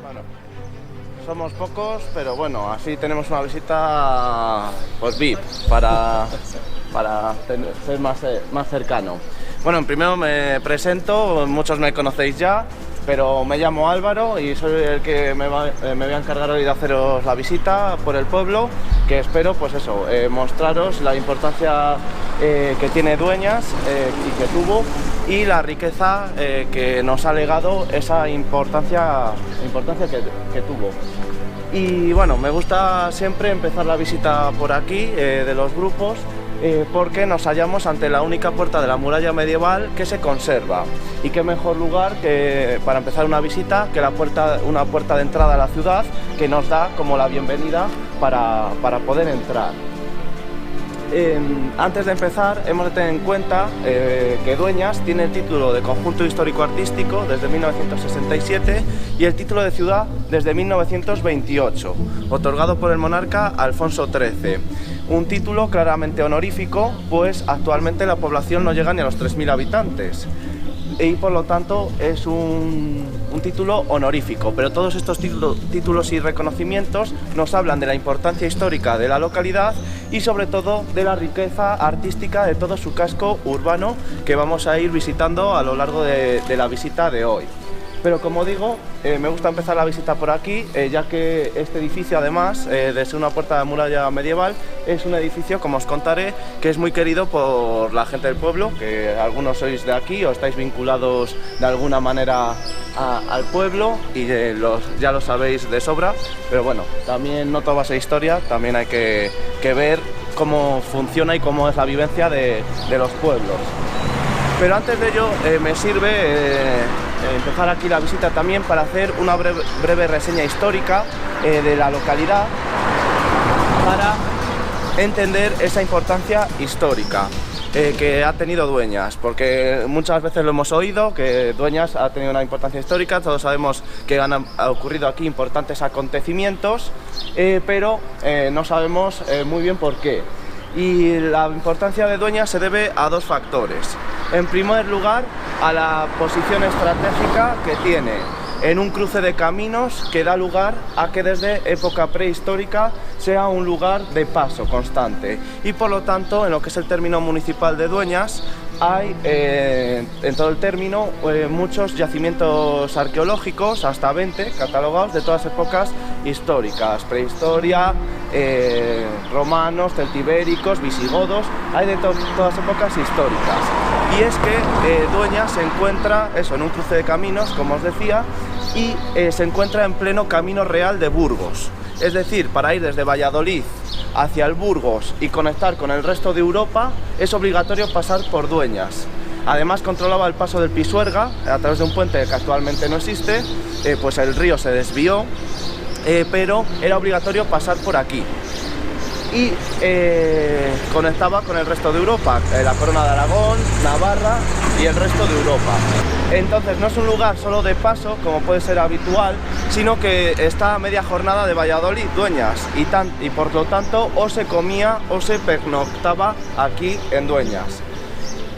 Bueno, somos pocos, pero bueno, así tenemos una visita pues VIP para ser más cercano. Bueno, primero me presento, muchos me conocéis ya, pero me llamo Álvaro y soy el que me voy a encargar hoy de haceros la visita por el pueblo, que espero pues eso, mostraros la importancia que tiene Dueñas y que tuvo, y la riqueza que nos ha legado esa importancia que tuvo. Y bueno, me gusta siempre empezar la visita por aquí de los grupos, porque nos hallamos ante la única puerta de la muralla medieval que se conserva. Y qué mejor lugar que para empezar una visita que una puerta de entrada a la ciudad que nos da como la bienvenida para poder entrar. Antes de empezar, hemos de tener en cuenta que Dueñas tiene el título de Conjunto Histórico-Artístico desde 1967 y el título de ciudad desde 1928, otorgado por el monarca Alfonso XIII. Un título claramente honorífico, pues actualmente la población no llega ni a los 3.000 habitantes. Y por lo tanto es un título honorífico, pero todos estos títulos y reconocimientos nos hablan de la importancia histórica de la localidad y sobre todo de la riqueza artística de todo su casco urbano que vamos a ir visitando a lo largo de la visita de hoy. Pero como digo, me gusta empezar la visita por aquí, ya que este edificio, además de ser una puerta de muralla medieval, es un edificio, como os contaré, que es muy querido por la gente del pueblo, que algunos sois de aquí o estáis vinculados de alguna manera al pueblo y ya lo sabéis de sobra, pero bueno, también no todo va a ser historia, también hay que ver cómo funciona y cómo es la vivencia de los pueblos. Pero antes de ello me sirve empezar aquí la visita también para hacer una breve reseña histórica de la localidad para entender esa importancia histórica que ha tenido Dueñas, porque muchas veces lo hemos oído, que Dueñas ha tenido una importancia histórica, todos sabemos que han ocurrido aquí importantes acontecimientos, pero no sabemos muy bien por qué. Y la importancia de Dueñas se debe a dos factores. En primer lugar, a la posición estratégica que tiene en un cruce de caminos que da lugar a que desde época prehistórica sea un lugar de paso constante. Y por lo tanto, en lo que es el término municipal de Dueñas, hay en todo el término muchos yacimientos arqueológicos, hasta 20 catalogados, de todas épocas históricas, prehistoria, romanos, celtibéricos, visigodos, hay de todas épocas históricas. Y es que Dueñas se encuentra en un cruce de caminos, como os decía, y se encuentra en pleno camino real de Burgos. Es decir, para ir desde Valladolid hacia el Burgos y conectar con el resto de Europa es obligatorio pasar por Dueñas. Además controlaba el paso del Pisuerga a través de un puente que actualmente no existe, pues el río se desvió, pero era obligatorio pasar por aquí. Y conectaba con el resto de Europa, la Corona de Aragón, Navarra y el resto de Europa. Entonces no es un lugar solo de paso, como puede ser habitual, sino que está a media jornada de Valladolid, Dueñas, y por lo tanto o se comía o se pernoctaba aquí en Dueñas.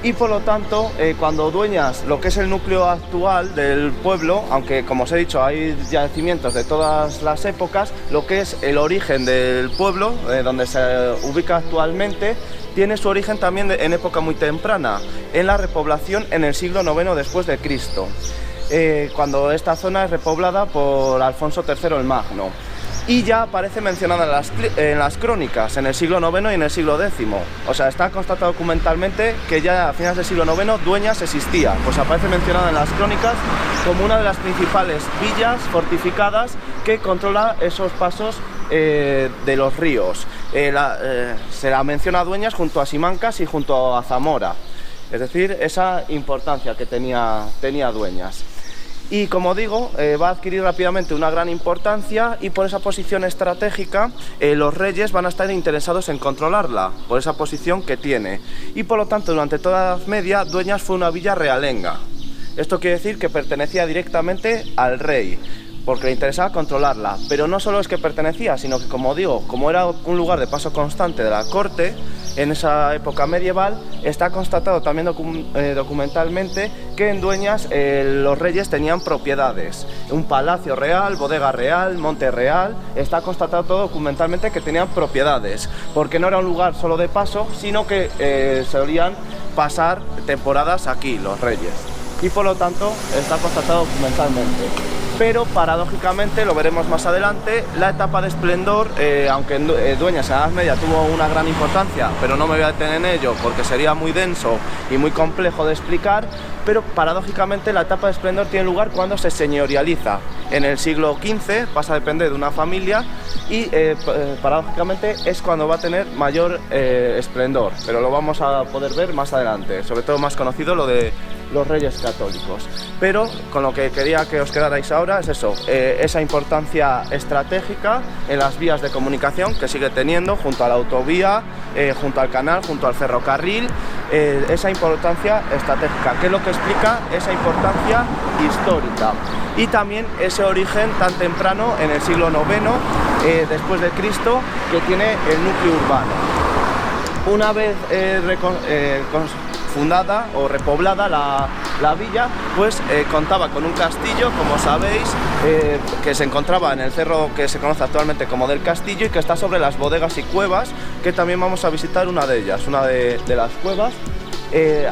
Y por lo tanto, cuando Dueñas, lo que es el núcleo actual del pueblo, aunque como os he dicho hay yacimientos de todas las épocas, lo que es el origen del pueblo, donde se ubica actualmente, tiene su origen también en época muy temprana, en la repoblación en el siglo IX después de Cristo, cuando esta zona es repoblada por Alfonso III el Magno. Y ya aparece mencionada en las crónicas, en el siglo IX y en el siglo X. O sea, está constatado documentalmente que ya a finales del siglo IX Dueñas existía. Pues aparece mencionada en las crónicas como una de las principales villas fortificadas que controla esos pasos de los ríos. Se la menciona a Dueñas junto a Simancas y junto a Zamora. Es decir, esa importancia que tenía Dueñas. Y como digo, va a adquirir rápidamente una gran importancia y por esa posición estratégica los reyes van a estar interesados en controlarla, por esa posición que tiene. Y por lo tanto, durante toda la Edad Media, Dueñas fue una villa realenga. Esto quiere decir que pertenecía directamente al rey. porque le interesaba controlarla, pero no solo es que pertenecía, sino que, como digo, como era un lugar de paso constante de la corte en esa época medieval, está constatado también documentalmente que en Dueñas los reyes tenían propiedades, un palacio real, bodega real, monte real. Está constatado todo documentalmente que tenían propiedades, porque no era un lugar solo de paso, sino que solían pasar temporadas aquí los reyes, y por lo tanto está constatado documentalmente. Pero paradójicamente, lo veremos más adelante, la etapa de esplendor, aunque Dueñas en la Edad Media tuvo una gran importancia, pero no me voy a detener en ello porque sería muy denso y muy complejo de explicar, pero paradójicamente la etapa de esplendor tiene lugar cuando se señorializa. En el siglo XV pasa a depender de una familia y paradójicamente es cuando va a tener mayor esplendor, pero lo vamos a poder ver más adelante, sobre todo más conocido lo de los Reyes Católicos. Pero con lo que quería que os quedarais ahora es eso, esa importancia estratégica en las vías de comunicación que sigue teniendo junto a la autovía, junto al canal, junto al ferrocarril, esa importancia estratégica, que es lo que explica esa importancia histórica. Y también ese origen tan temprano en el siglo IX después de Cristo que tiene el núcleo urbano. Una vez fundada o repoblada la villa, pues contaba con un castillo, como sabéis, que se encontraba en el cerro que se conoce actualmente como del Castillo y que está sobre las bodegas y cuevas, que también vamos a visitar una de ellas, una de las cuevas.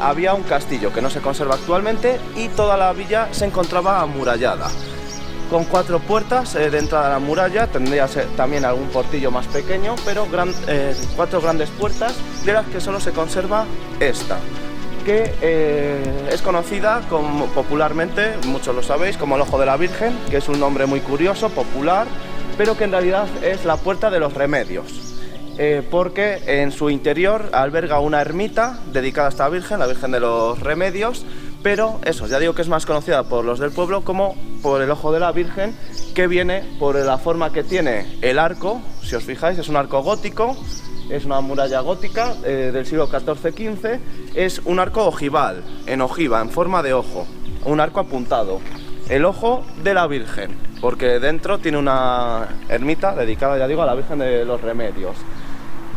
Había un castillo que no se conserva actualmente y toda la villa se encontraba amurallada, con 4 puertas de entrada a la muralla. Tendría también algún portillo más pequeño, pero 4 grandes puertas, de las que solo se conserva esta, que es conocida popularmente, muchos lo sabéis, como el Ojo de la Virgen, que es un nombre muy curioso, popular, pero que en realidad es la Puerta de los Remedios, porque en su interior alberga una ermita dedicada a esta Virgen, la Virgen de los Remedios. Pero eso, ya digo que es más conocida por los del pueblo como por el Ojo de la Virgen, que viene por la forma que tiene el arco. Si os fijáis, es un arco gótico, es una muralla gótica del siglo XIV-XV, es un arco ojival, en ojiva, en forma de ojo, un arco apuntado, el Ojo de la Virgen, porque dentro tiene una ermita dedicada, ya digo, a la Virgen de los Remedios.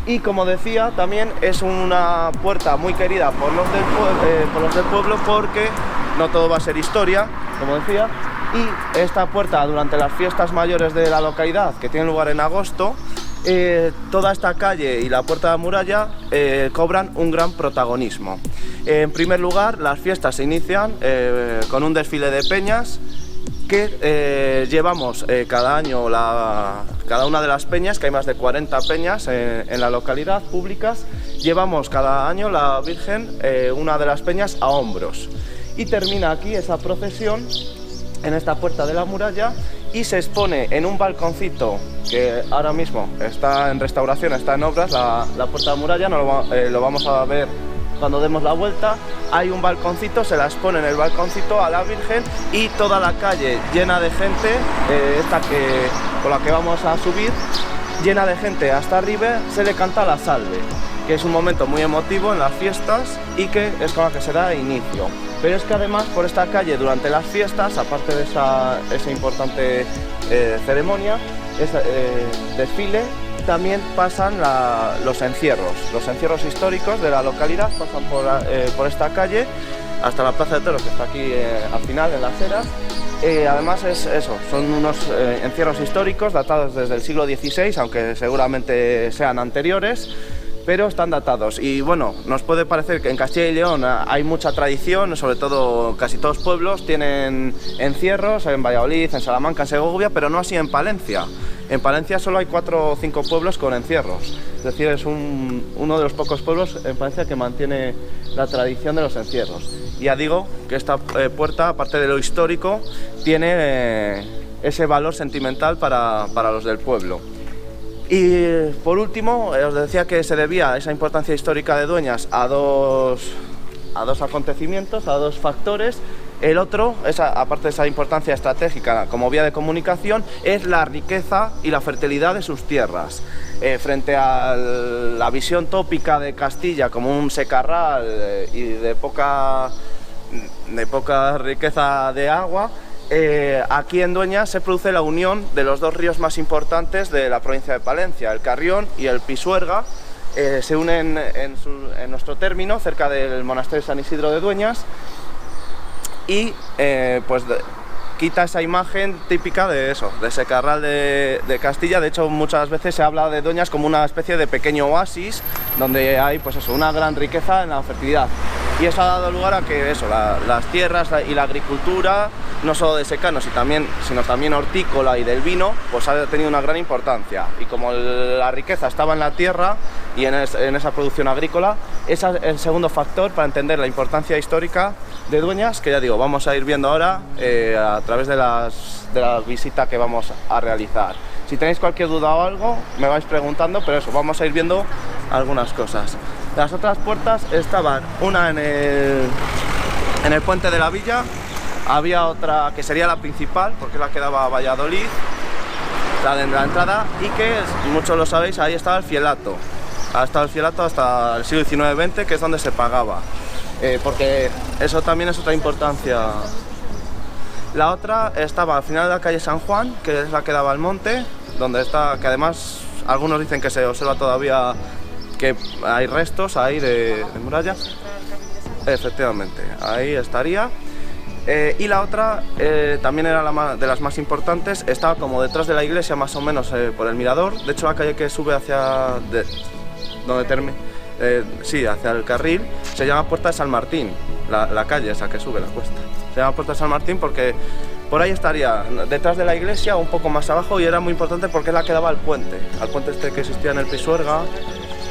Y como decía, también es una puerta muy querida por los del pueblo, porque no todo va a ser historia, como decía, y esta puerta, durante las fiestas mayores de la localidad, que tienen lugar en agosto, toda esta calle y la puerta de la muralla cobran un gran protagonismo. En primer lugar, las fiestas se inician con un desfile de peñas que llevamos cada año, cada una de las peñas, que hay más de 40 peñas en la localidad públicas, llevamos cada año la Virgen, una de las peñas, a hombros. Y termina aquí esa procesión en esta puerta de la muralla y se expone en un balconcito que ahora mismo está en restauración, está en obras, la puerta de la muralla, lo vamos a ver cuando demos la vuelta. Hay un balconcito, se la expone en el balconcito a la Virgen y toda la calle llena de gente, con la que vamos a subir, llena de gente hasta arriba, se le canta la salve, que es un momento muy emotivo en las fiestas y que es con la que se da inicio. Pero es que además por esta calle durante las fiestas, aparte de esa importante ceremonia, desfile, también pasan los encierros históricos de la localidad, pasan por esta calle hasta la Plaza de Toros, que está aquí al final en las eras. Además son unos encierros históricos datados desde el siglo XVI, aunque seguramente sean anteriores, pero están datados. Y bueno, nos puede parecer que en Castilla y León hay mucha tradición, sobre todo casi todos los pueblos tienen encierros, en Valladolid, en Salamanca, en Segovia, pero no así en Palencia. En Palencia solo hay 4 o 5 pueblos con encierros, es decir, es uno de los pocos pueblos en Palencia que mantiene la tradición de los encierros. Y ya digo que esta puerta, aparte de lo histórico, tiene ese valor sentimental para los del pueblo. Y por último, os decía que se debía esa importancia histórica de Dueñas a dos acontecimientos, a 2 factores. El otro, aparte de esa importancia estratégica como vía de comunicación, es la riqueza y la fertilidad de sus tierras. Frente a la visión tópica de Castilla como un secarral y de poca riqueza de agua, aquí en Dueñas se produce la unión de los dos ríos más importantes de la provincia de Palencia, el Carrión y el Pisuerga. Se unen en nuestro término, cerca del monasterio de San Isidro de Dueñas, y pues quita esa imagen típica de eso, de ese Carral de Castilla. De hecho, muchas veces se habla de Dueñas como una especie de pequeño oasis, donde hay pues eso, una gran riqueza en la fertilidad. Y eso ha dado lugar a que eso, las tierras y la agricultura, no solo de secano, sino también hortícola y del vino, pues ha tenido una gran importancia. Y como la riqueza estaba en la tierra y en esa producción agrícola, ese es el segundo factor para entender la importancia histórica de Dueñas, que ya digo, vamos a ir viendo ahora a través de la visita que vamos a realizar. Si tenéis cualquier duda o algo, me vais preguntando, pero eso, vamos a ir viendo algunas cosas. Las otras puertas estaban, una en el puente de la villa, había otra que sería la principal, porque es la que daba a Valladolid, la de la entrada, y que, muchos lo sabéis, ahí estaba el fielato. Ha estado el fielato hasta el siglo XIX-XX, que es donde se pagaba, porque eso también es otra importancia. La otra estaba al final de la calle San Juan, que es la que daba al monte, donde está, que además algunos dicen que se observa todavía que hay restos ahí de muralla. Efectivamente, ahí estaría. Y la otra también era de las más importantes, estaba como detrás de la iglesia, más o menos por el mirador. De hecho, la calle que sube hacia donde termina, hacia el carril, se llama Puerta de San Martín, la calle esa que sube la cuesta. Se llama Puerta de San Martín porque por ahí estaría, detrás de la iglesia, un poco más abajo, y era muy importante porque es la que daba al puente este que existía en el Pisuerga,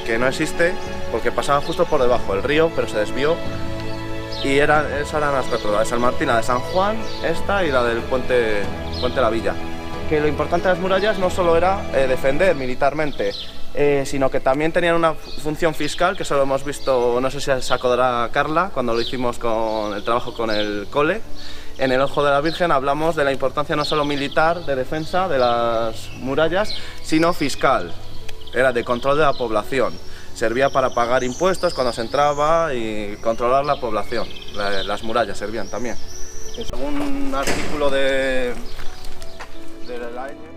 que no existe porque pasaba justo por debajo del río, pero se desvió. Y esas eran las cuatro, la de San Martín, la de San Juan, esta y la del puente de la villa. Que lo importante de las murallas no solo era defender militarmente, sino que también tenían una función fiscal, que eso lo hemos visto, no sé si se acordará Carla, cuando lo hicimos con el trabajo con el cole. En el Ojo de la Virgen hablamos de la importancia no solo militar, de defensa de las murallas, sino fiscal, era de control de la población. Servía para pagar impuestos cuando se entraba y controlar la población. Las murallas servían también. Según un artículo de la año.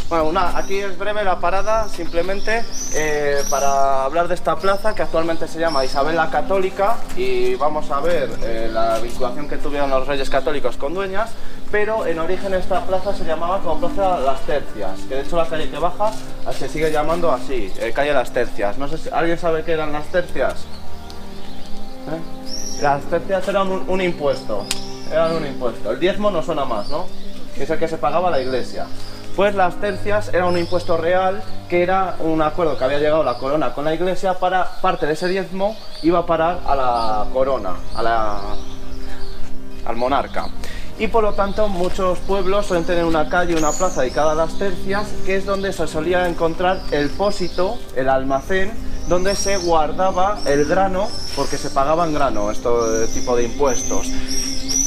Bueno, aquí es breve la parada, simplemente para hablar de esta plaza que actualmente se llama Isabel la Católica, y vamos a ver la vinculación que tuvieron los Reyes Católicos con Dueñas. Pero en origen esta plaza se llamaba como Plaza Las Tercias, que de hecho la calle que baja se sigue llamando así, calle Las Tercias. No sé si alguien sabe qué eran las tercias. Las tercias eran un impuesto, El diezmo no suena más, ¿no? Que es el que se pagaba a la iglesia. Pues las tercias era un impuesto real, que era un acuerdo que había llegado la corona con la iglesia, para parte de ese diezmo iba a parar a la corona, al monarca. Y por lo tanto muchos pueblos suelen tener una calle, una plaza dedicada a las tercias, que es donde se solía encontrar el pósito, el almacén, donde se guardaba el grano, porque se pagaban grano, este tipo de impuestos.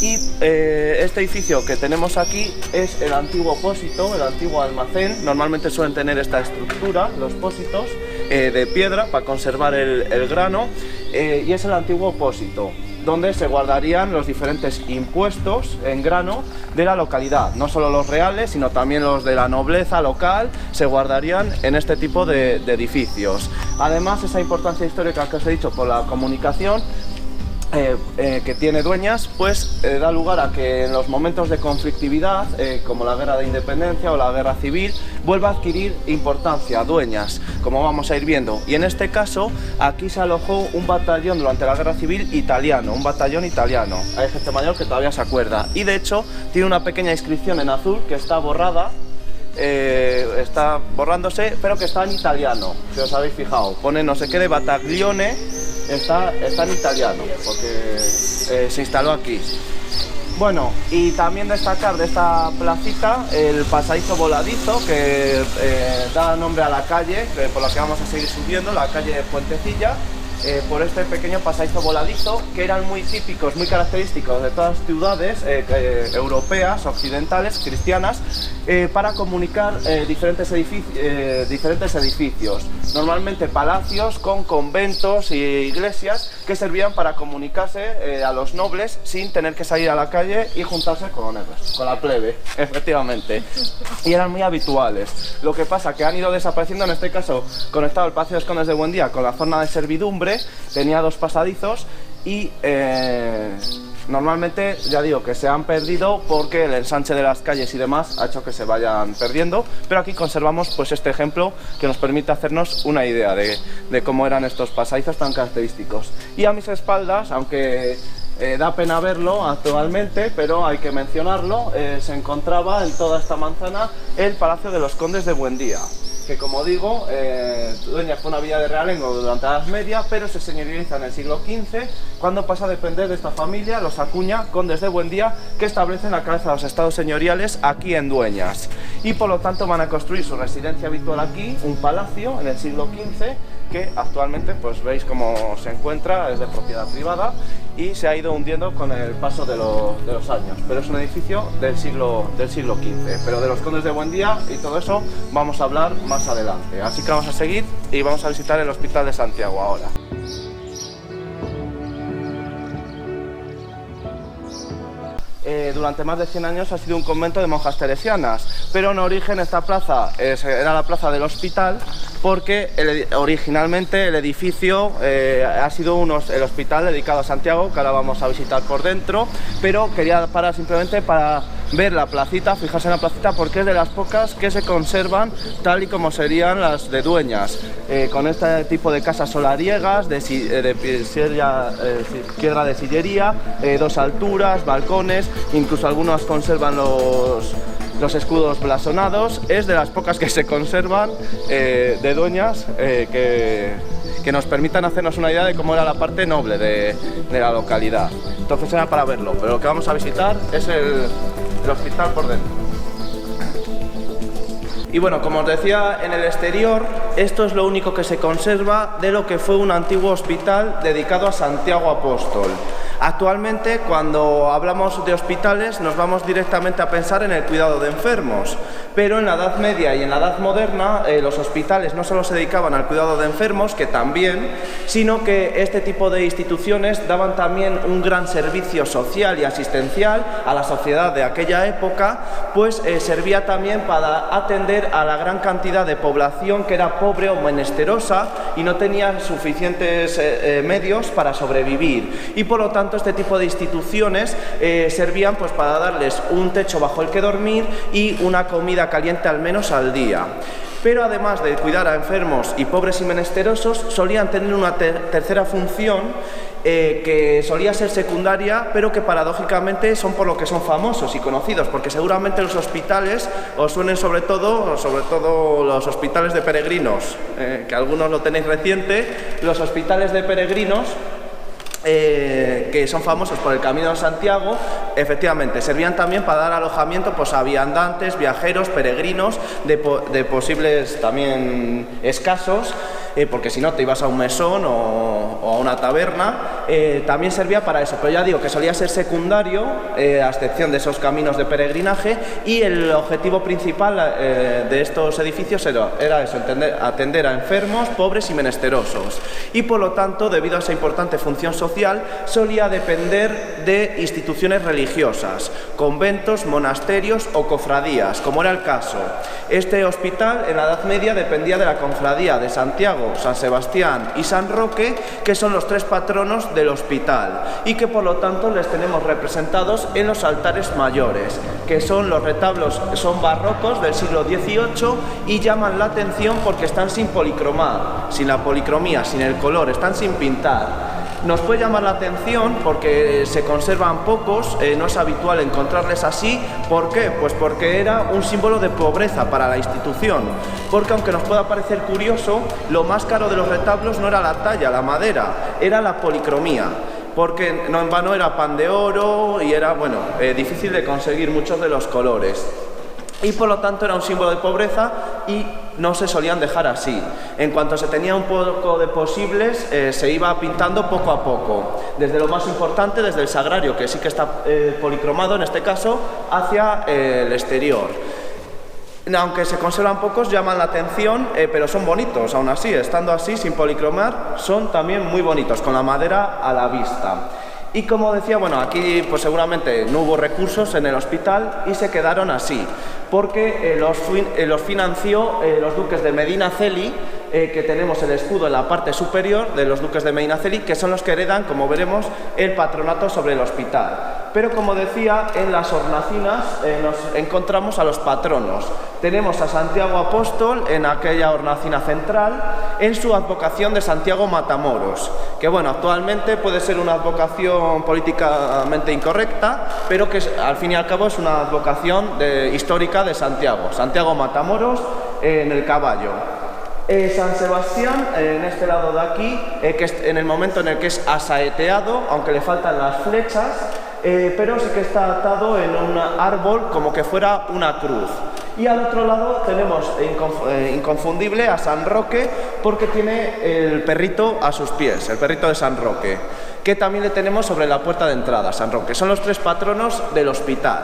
Y este edificio que tenemos aquí es el antiguo pósito, el antiguo almacén. Normalmente suelen tener esta estructura, los pósitos, de piedra para conservar el grano, y es el antiguo pósito, donde se guardarían los diferentes impuestos en grano de la localidad. No solo los reales, sino también los de la nobleza local se guardarían en este tipo de edificios. Además, esa importancia histórica que os he dicho por la comunicación que tiene Dueñas, pues da lugar a que en los momentos de conflictividad, como la guerra de independencia o la guerra civil, vuelva a adquirir importancia Dueñas, como vamos a ir viendo. Y en este caso, aquí se alojó un batallón durante la guerra civil italiano, un batallón italiano. Hay gente mayor que todavía se acuerda. Y de hecho, tiene una pequeña inscripción en azul que está borrada, está borrándose, pero que está en italiano, si os habéis fijado. Pone no sé qué de Battaglione, está en italiano, porque se instaló aquí. Bueno, y también destacar de esta placita el pasadizo voladizo que da nombre a la calle por la que vamos a seguir subiendo, la calle Puentecilla, por este pequeño pasadizo voladizo, que eran muy típicos, muy característicos de todas las ciudades europeas, occidentales, cristianas, para comunicar diferentes edificios, normalmente palacios con conventos e iglesias que servían para comunicarse a los nobles sin tener que salir a la calle y juntarse con la plebe, efectivamente. Y eran muy habituales. Lo que pasa que han ido desapareciendo, en este caso conectado el Palacio de los Condes de Buendía con la zona de servidumbre, tenía dos pasadizos y normalmente, ya digo, que se han perdido porque el ensanche de las calles y demás ha hecho que se vayan perdiendo, pero aquí conservamos pues este ejemplo que nos permite hacernos una idea de cómo eran estos pasadizos tan característicos. Y a mis espaldas, aunque da pena verlo actualmente, pero hay que mencionarlo, se encontraba en toda esta manzana el Palacio de los Condes de Buendía, que, como digo, Dueñas fue una villa de realengo durante la Edad Media, pero se señorializa en el siglo XV, cuando pasa a depender de esta familia, los Acuña, condes de Buendía, que establecen la cabeza de los estados señoriales aquí en Dueñas. Y por lo tanto van a construir su residencia habitual aquí, un palacio, en el siglo XV, que actualmente pues veis cómo se encuentra, es de propiedad privada y se ha ido hundiendo con el paso de los años, pero es un edificio del siglo XV, pero de los condes de Buendía y todo eso vamos a hablar más adelante. Así que vamos a seguir y vamos a visitar el Hospital de Santiago ahora. Durante más de 100 años ha sido un convento de monjas teresianas, pero en origen esta plaza era la plaza del hospital, porque originalmente el edificio ha sido el hospital dedicado a Santiago, que ahora vamos a visitar por dentro, pero quería parar simplemente para ver la placita, fijarse en la placita, porque es de las pocas que se conservan tal y como serían las de Dueñas, con este tipo de casas solariegas, piedra de sillería, dos alturas, balcones, incluso algunos conservan los escudos blasonados. Es de las pocas que se conservan de Dueñas, que nos permitan hacernos una idea de cómo era la parte noble de la localidad. Entonces era para verlo, pero lo que vamos a visitar es el hospital por dentro. Y bueno, como os decía, en el exterior, esto es lo único que se conserva de lo que fue un antiguo hospital dedicado a Santiago Apóstol. Actualmente, cuando hablamos de hospitales, nos vamos directamente a pensar en el cuidado de enfermos, pero en la Edad Media y en la Edad Moderna los hospitales no solo se dedicaban al cuidado de enfermos, que también, sino que este tipo de instituciones daban también un gran servicio social y asistencial a la sociedad de aquella época, pues servía también para atender a la gran cantidad de población que era pobre o menesterosa y no tenía suficientes medios para sobrevivir, y por lo tanto este tipo de instituciones servían pues para darles un techo bajo el que dormir y una comida caliente al menos al día. Pero además de cuidar a enfermos y pobres y menesterosos, solían tener una tercera función que solía ser secundaria, pero que paradójicamente son por lo que son famosos y conocidos, porque seguramente los hospitales os suenen sobre todo los hospitales de peregrinos, que algunos lo tenéis reciente, los hospitales de peregrinos, que son famosos por el Camino de Santiago. Efectivamente, servían también para dar alojamiento pues, a viandantes, viajeros, peregrinos, de posibles también escasos, porque si no te ibas a un mesón o a una taberna. También servía para eso, pero ya digo que solía ser secundario, a excepción de esos caminos de peregrinaje, y el objetivo principal de estos edificios era eso, atender a enfermos, pobres y menesterosos, y por lo tanto, debido a esa importante función social, solía depender de instituciones religiosas, conventos, monasterios o cofradías, como era el caso. Este hospital en la Edad Media dependía de la cofradía de Santiago, San Sebastián y San Roque, que son los tres patronos del hospital y que por lo tanto les tenemos representados en los altares mayores, que son los retablos, son barrocos del siglo XVIII y llaman la atención porque están sin policromar, sin la policromía, sin el color, están sin pintar. Nos puede llamar la atención porque se conservan pocos, no es habitual encontrarles así. ¿Por qué? Pues porque era un símbolo de pobreza para la institución, porque aunque nos pueda parecer curioso, lo más caro de los retablos no era la talla, la madera, era la policromía, porque no en vano era pan de oro y era, difícil de conseguir muchos de los colores. Y por lo tanto era un símbolo de pobreza y no se solían dejar así. En cuanto se tenía un poco de posibles, se iba pintando poco a poco, desde lo más importante, desde el sagrario, que sí que está policromado en este caso, hacia el exterior. Aunque se conservan pocos, llaman la atención, pero son bonitos, aún así, estando así, sin policromar, son también muy bonitos, con la madera a la vista. Y como decía, bueno, aquí pues seguramente no hubo recursos en el hospital y se quedaron así, porque los financió los duques de Medinaceli, que tenemos el escudo en la parte superior de los duques de Medinaceli, que son los que heredan, como veremos, el patronato sobre el hospital. Pero como decía, en las hornacinas nos encontramos a los patronos. Tenemos a Santiago Apóstol en aquella hornacina central, en su advocación de Santiago Matamoros, que bueno, actualmente puede ser una advocación políticamente incorrecta, pero que al fin y al cabo es una advocación histórica de Santiago. Santiago Matamoros en el caballo. San Sebastián, en este lado de aquí, que es en el momento en el que es asaeteado, aunque le faltan las flechas, pero sí que está atado en un árbol como que fuera una cruz. Y al otro lado tenemos inconfundible a San Roque, porque tiene el perrito a sus pies, el perrito de San Roque, que también le tenemos sobre la puerta de entrada, San Roque. Son los tres patronos del hospital.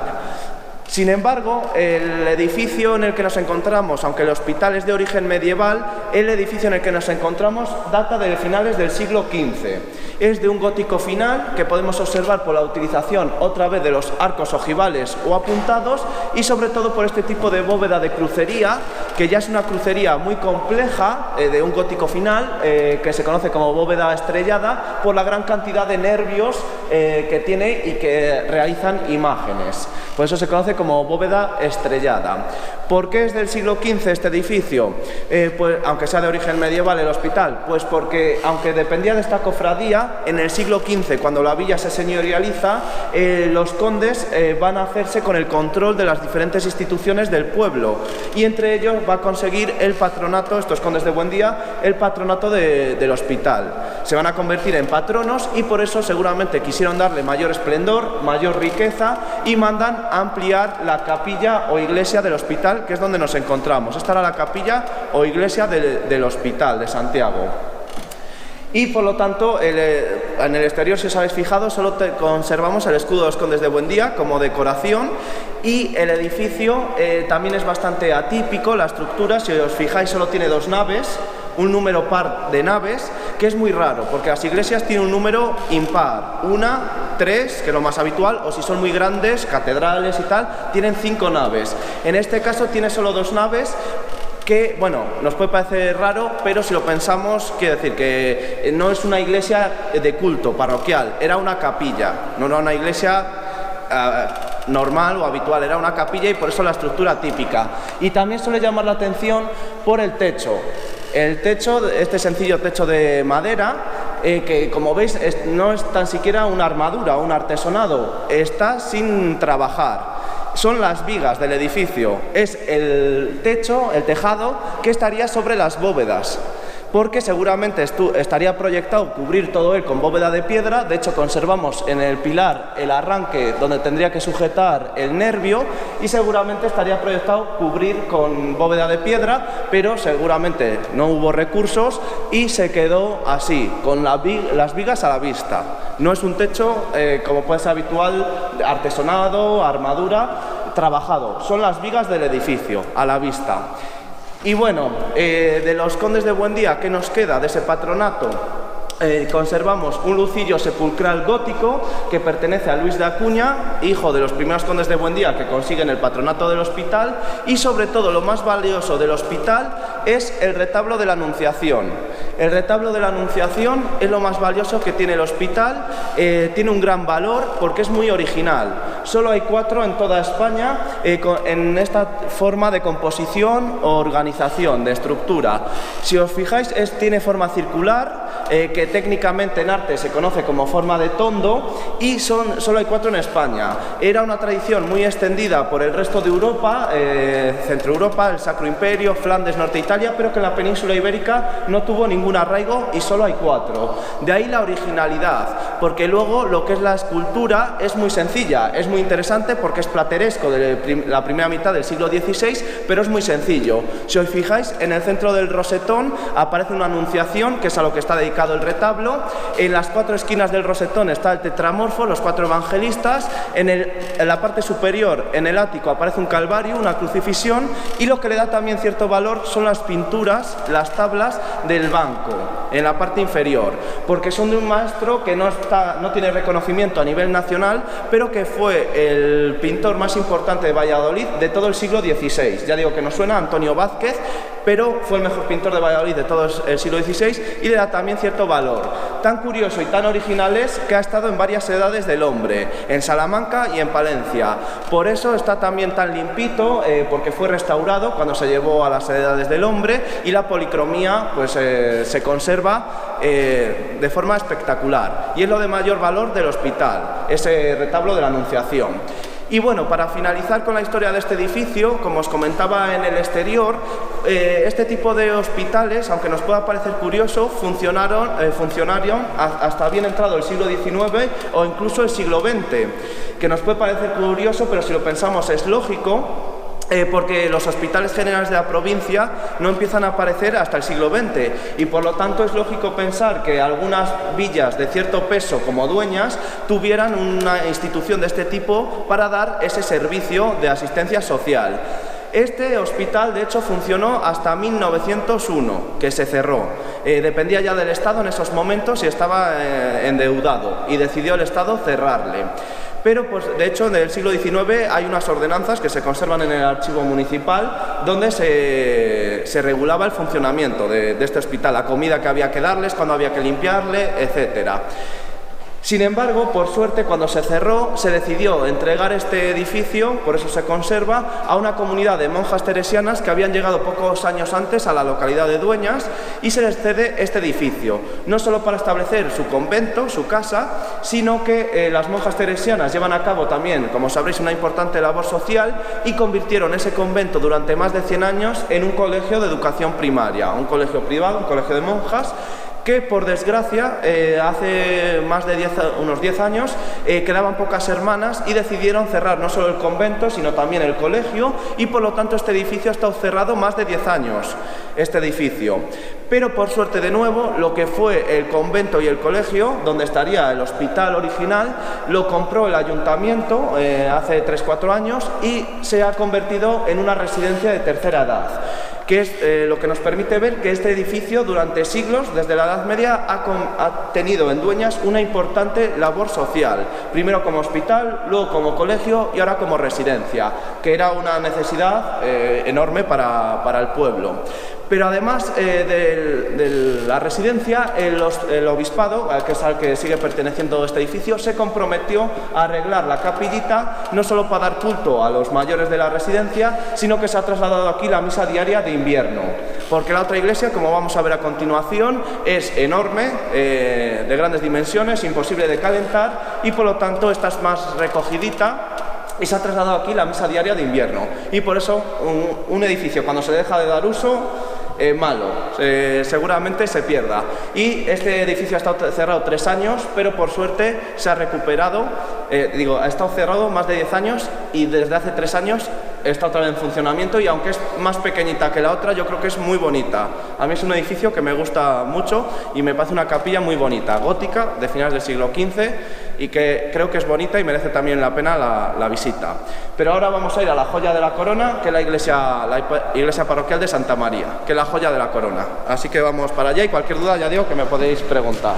Sin embargo, el edificio en el que nos encontramos, aunque el hospital es de origen medieval, el edificio en el que nos encontramos data de finales del siglo XV. Es de un gótico final que podemos observar por la utilización otra vez de los arcos ojivales o apuntados y sobre todo por este tipo de bóveda de crucería, que ya es una crucería muy compleja de un gótico final, que se conoce como bóveda estrellada por la gran cantidad de nervios que tiene y que realizan imágenes. Por eso se conoce como bóveda estrellada. ¿Por qué es del siglo XV este edificio? Pues, aunque sea de origen medieval el hospital, pues porque aunque dependía de esta cofradía, en el siglo XV, cuando la villa se señorializa, los condes van a hacerse con el control de las diferentes instituciones del pueblo y entre ellos va a conseguir el patronato, estos condes de Buendía, el patronato del hospital. Se van a convertir en patronos y por eso seguramente quisieron darle mayor esplendor, mayor riqueza y mandan a ampliar la capilla o iglesia del hospital, que es donde nos encontramos. Esta era la capilla o iglesia del hospital de Santiago. Y por lo tanto, en el exterior, si os habéis fijado, solo conservamos el escudo de los condes de Buendía como decoración y el edificio también es bastante atípico, la estructura, si os fijáis, solo tiene dos naves, un número par de naves, que es muy raro, porque las iglesias tienen un número impar, 1, 3, que es lo más habitual, o si son muy grandes, catedrales y tal, tienen 5 naves. En este caso tiene solo 2 naves, que, bueno, nos puede parecer raro, pero si lo pensamos, quiere decir que no es una iglesia de culto parroquial, era una capilla, no era una iglesia normal o habitual, era una capilla y por eso la estructura típica. Y también suele llamar la atención por el techo. El techo, este sencillo techo de madera, que como veis no es tan siquiera una armadura o un artesonado, está sin trabajar. Son las vigas del edificio, es el techo, el tejado, que estaría sobre las bóvedas, porque seguramente estaría proyectado cubrir todo él con bóveda de piedra. De hecho, conservamos en el pilar el arranque donde tendría que sujetar el nervio y seguramente estaría proyectado cubrir con bóveda de piedra, pero seguramente no hubo recursos y se quedó así, con las vigas a la vista. No es un techo, como puede ser habitual, artesonado, armadura, trabajado. Son las vigas del edificio, a la vista. Y bueno, de los condes de Buendía, ¿qué nos queda de ese patronato? Conservamos un lucillo sepulcral gótico que pertenece a Luis de Acuña, hijo de los primeros condes de Buendía que consiguen el patronato del hospital, y sobre todo lo más valioso del hospital es el retablo de la Anunciación. El retablo de la Anunciación es lo más valioso que tiene el hospital, tiene un gran valor porque es muy original. Solo hay 4 en toda España en esta forma de composición o organización, de estructura. Si os fijáis, tiene forma circular, que técnicamente en arte se conoce como forma de tondo, y solo hay 4 en España. Era una tradición muy extendida por el resto de Europa, Centro Europa, el Sacro Imperio, Flandes, Norte de Italia, pero que en la península ibérica no tuvo ningún arraigo y solo hay 4. De ahí la originalidad. porque luego lo que es la escultura es muy sencilla, es muy interesante porque es plateresco de la primera mitad del siglo XVI, pero es muy sencillo. Si os fijáis, en el centro del rosetón aparece una anunciación, que es a lo que está dedicado el retablo. En las 4 esquinas del rosetón está el tetramorfo, los 4 evangelistas. En la parte superior, en el ático, aparece un calvario, una crucifixión, y lo que le da también cierto valor son las pinturas, las tablas del banco, en la parte inferior, porque son de un maestro que no tiene reconocimiento a nivel nacional, pero que fue el pintor más importante de Valladolid de todo el siglo XVI. Ya digo que nos suena Antonio Vázquez, pero fue el mejor pintor de Valladolid de todo el siglo XVI y le da también cierto valor. Tan curioso y tan original es que ha estado en varias edades del hombre, en Salamanca y en Palencia. Por eso está también tan limpito, porque fue restaurado cuando se llevó a las edades del hombre, y la policromía pues, se conserva de forma espectacular. Y es lo de mayor valor del hospital, ese retablo de la Anunciación. Y bueno, para finalizar con la historia de este edificio, como os comentaba en el exterior, este tipo de hospitales, aunque nos pueda parecer curioso, funcionaron hasta bien entrado el siglo XIX o incluso el siglo XX, que nos puede parecer curioso, pero si lo pensamos es lógico. Porque los hospitales generales de la provincia no empiezan a aparecer hasta el siglo XX y por lo tanto es lógico pensar que algunas villas de cierto peso como Dueñas tuvieran una institución de este tipo para dar ese servicio de asistencia social. Este hospital, de hecho, funcionó hasta 1901, que se cerró. Dependía ya del Estado en esos momentos y estaba endeudado y decidió el Estado cerrarle. Pero, pues, de hecho, en el siglo XIX hay unas ordenanzas que se conservan en el archivo municipal donde se regulaba el funcionamiento de este hospital, la comida que había que darles, cuándo había que limpiarle, etcétera. Sin embargo, por suerte, cuando se cerró, se decidió entregar este edificio, por eso se conserva, a una comunidad de monjas teresianas que habían llegado pocos años antes a la localidad de Dueñas, y se les cede este edificio, no solo para establecer su convento, su casa, sino que las monjas teresianas llevan a cabo también, como sabréis, una importante labor social y convirtieron ese convento durante más de 100 años en un colegio de educación primaria, un colegio privado, un colegio de monjas, que por desgracia hace más de unos 10 años quedaban pocas hermanas y decidieron cerrar no solo el convento sino también el colegio, y por lo tanto este edificio ha estado cerrado más de 10 años, este edificio. Pero por suerte, de nuevo, lo que fue el convento y el colegio, donde estaría el hospital original, lo compró el ayuntamiento hace 3-4 años y se ha convertido en una residencia de tercera edad, que es lo que nos permite ver que este edificio durante siglos, desde la Edad Media, ha tenido en Dueñas una importante labor social, primero como hospital, luego como colegio y ahora como residencia, que era una necesidad enorme para el pueblo. Pero además de la residencia, el obispado, que es al que sigue perteneciendo este edificio, se comprometió a arreglar la capillita, no solo para dar culto a los mayores de la residencia, sino que se ha trasladado aquí la misa diaria de invierno, porque la otra iglesia, como vamos a ver a continuación, es enorme, de grandes dimensiones, imposible de calentar, y por lo tanto esta es más recogidita, y se ha trasladado aquí la misa diaria de invierno. Y por eso un edificio, cuando se deja de dar uso, malo, seguramente se pierda. Y este edificio ha estado cerrado 3 años, pero por suerte se ha recuperado. Ha estado cerrado más de 10 años y desde hace 3 años está otra vez en funcionamiento, y aunque es más pequeñita que la otra, yo creo que es muy bonita. A mí es un edificio que me gusta mucho y me parece una capilla muy bonita, gótica, de finales del siglo XV, y que creo que es bonita y merece también la pena la visita. Pero ahora vamos a ir a la joya de la corona, que es la iglesia parroquial de Santa María, que es la joya de la corona. Así que vamos para allá, y cualquier duda, ya digo, que me podéis preguntar.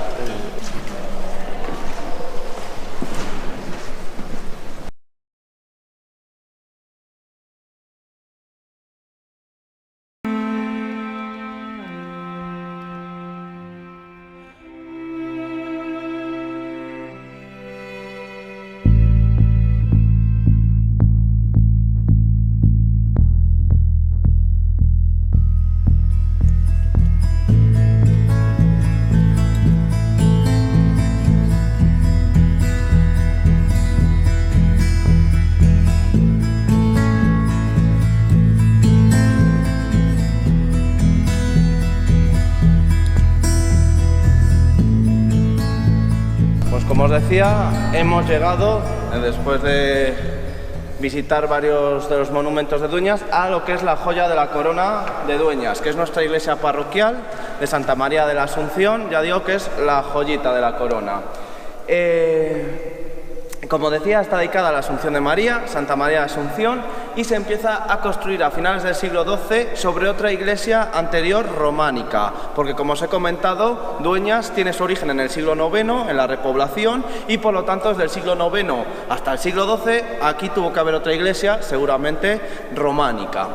Como os decía, hemos llegado, después de visitar varios de los monumentos de Dueñas, a lo que es la joya de la corona de Dueñas, que es nuestra iglesia parroquial de Santa María de la Asunción. Ya digo que es la joyita de la corona. Como decía, está dedicada a la Asunción de María, Santa María de Asunción, y se empieza a construir a finales del siglo XII sobre otra iglesia anterior románica, porque como os he comentado, Dueñas tiene su origen en el siglo IX, en la repoblación, y por lo tanto desde el siglo IX hasta el siglo XII aquí tuvo que haber otra iglesia, seguramente románica.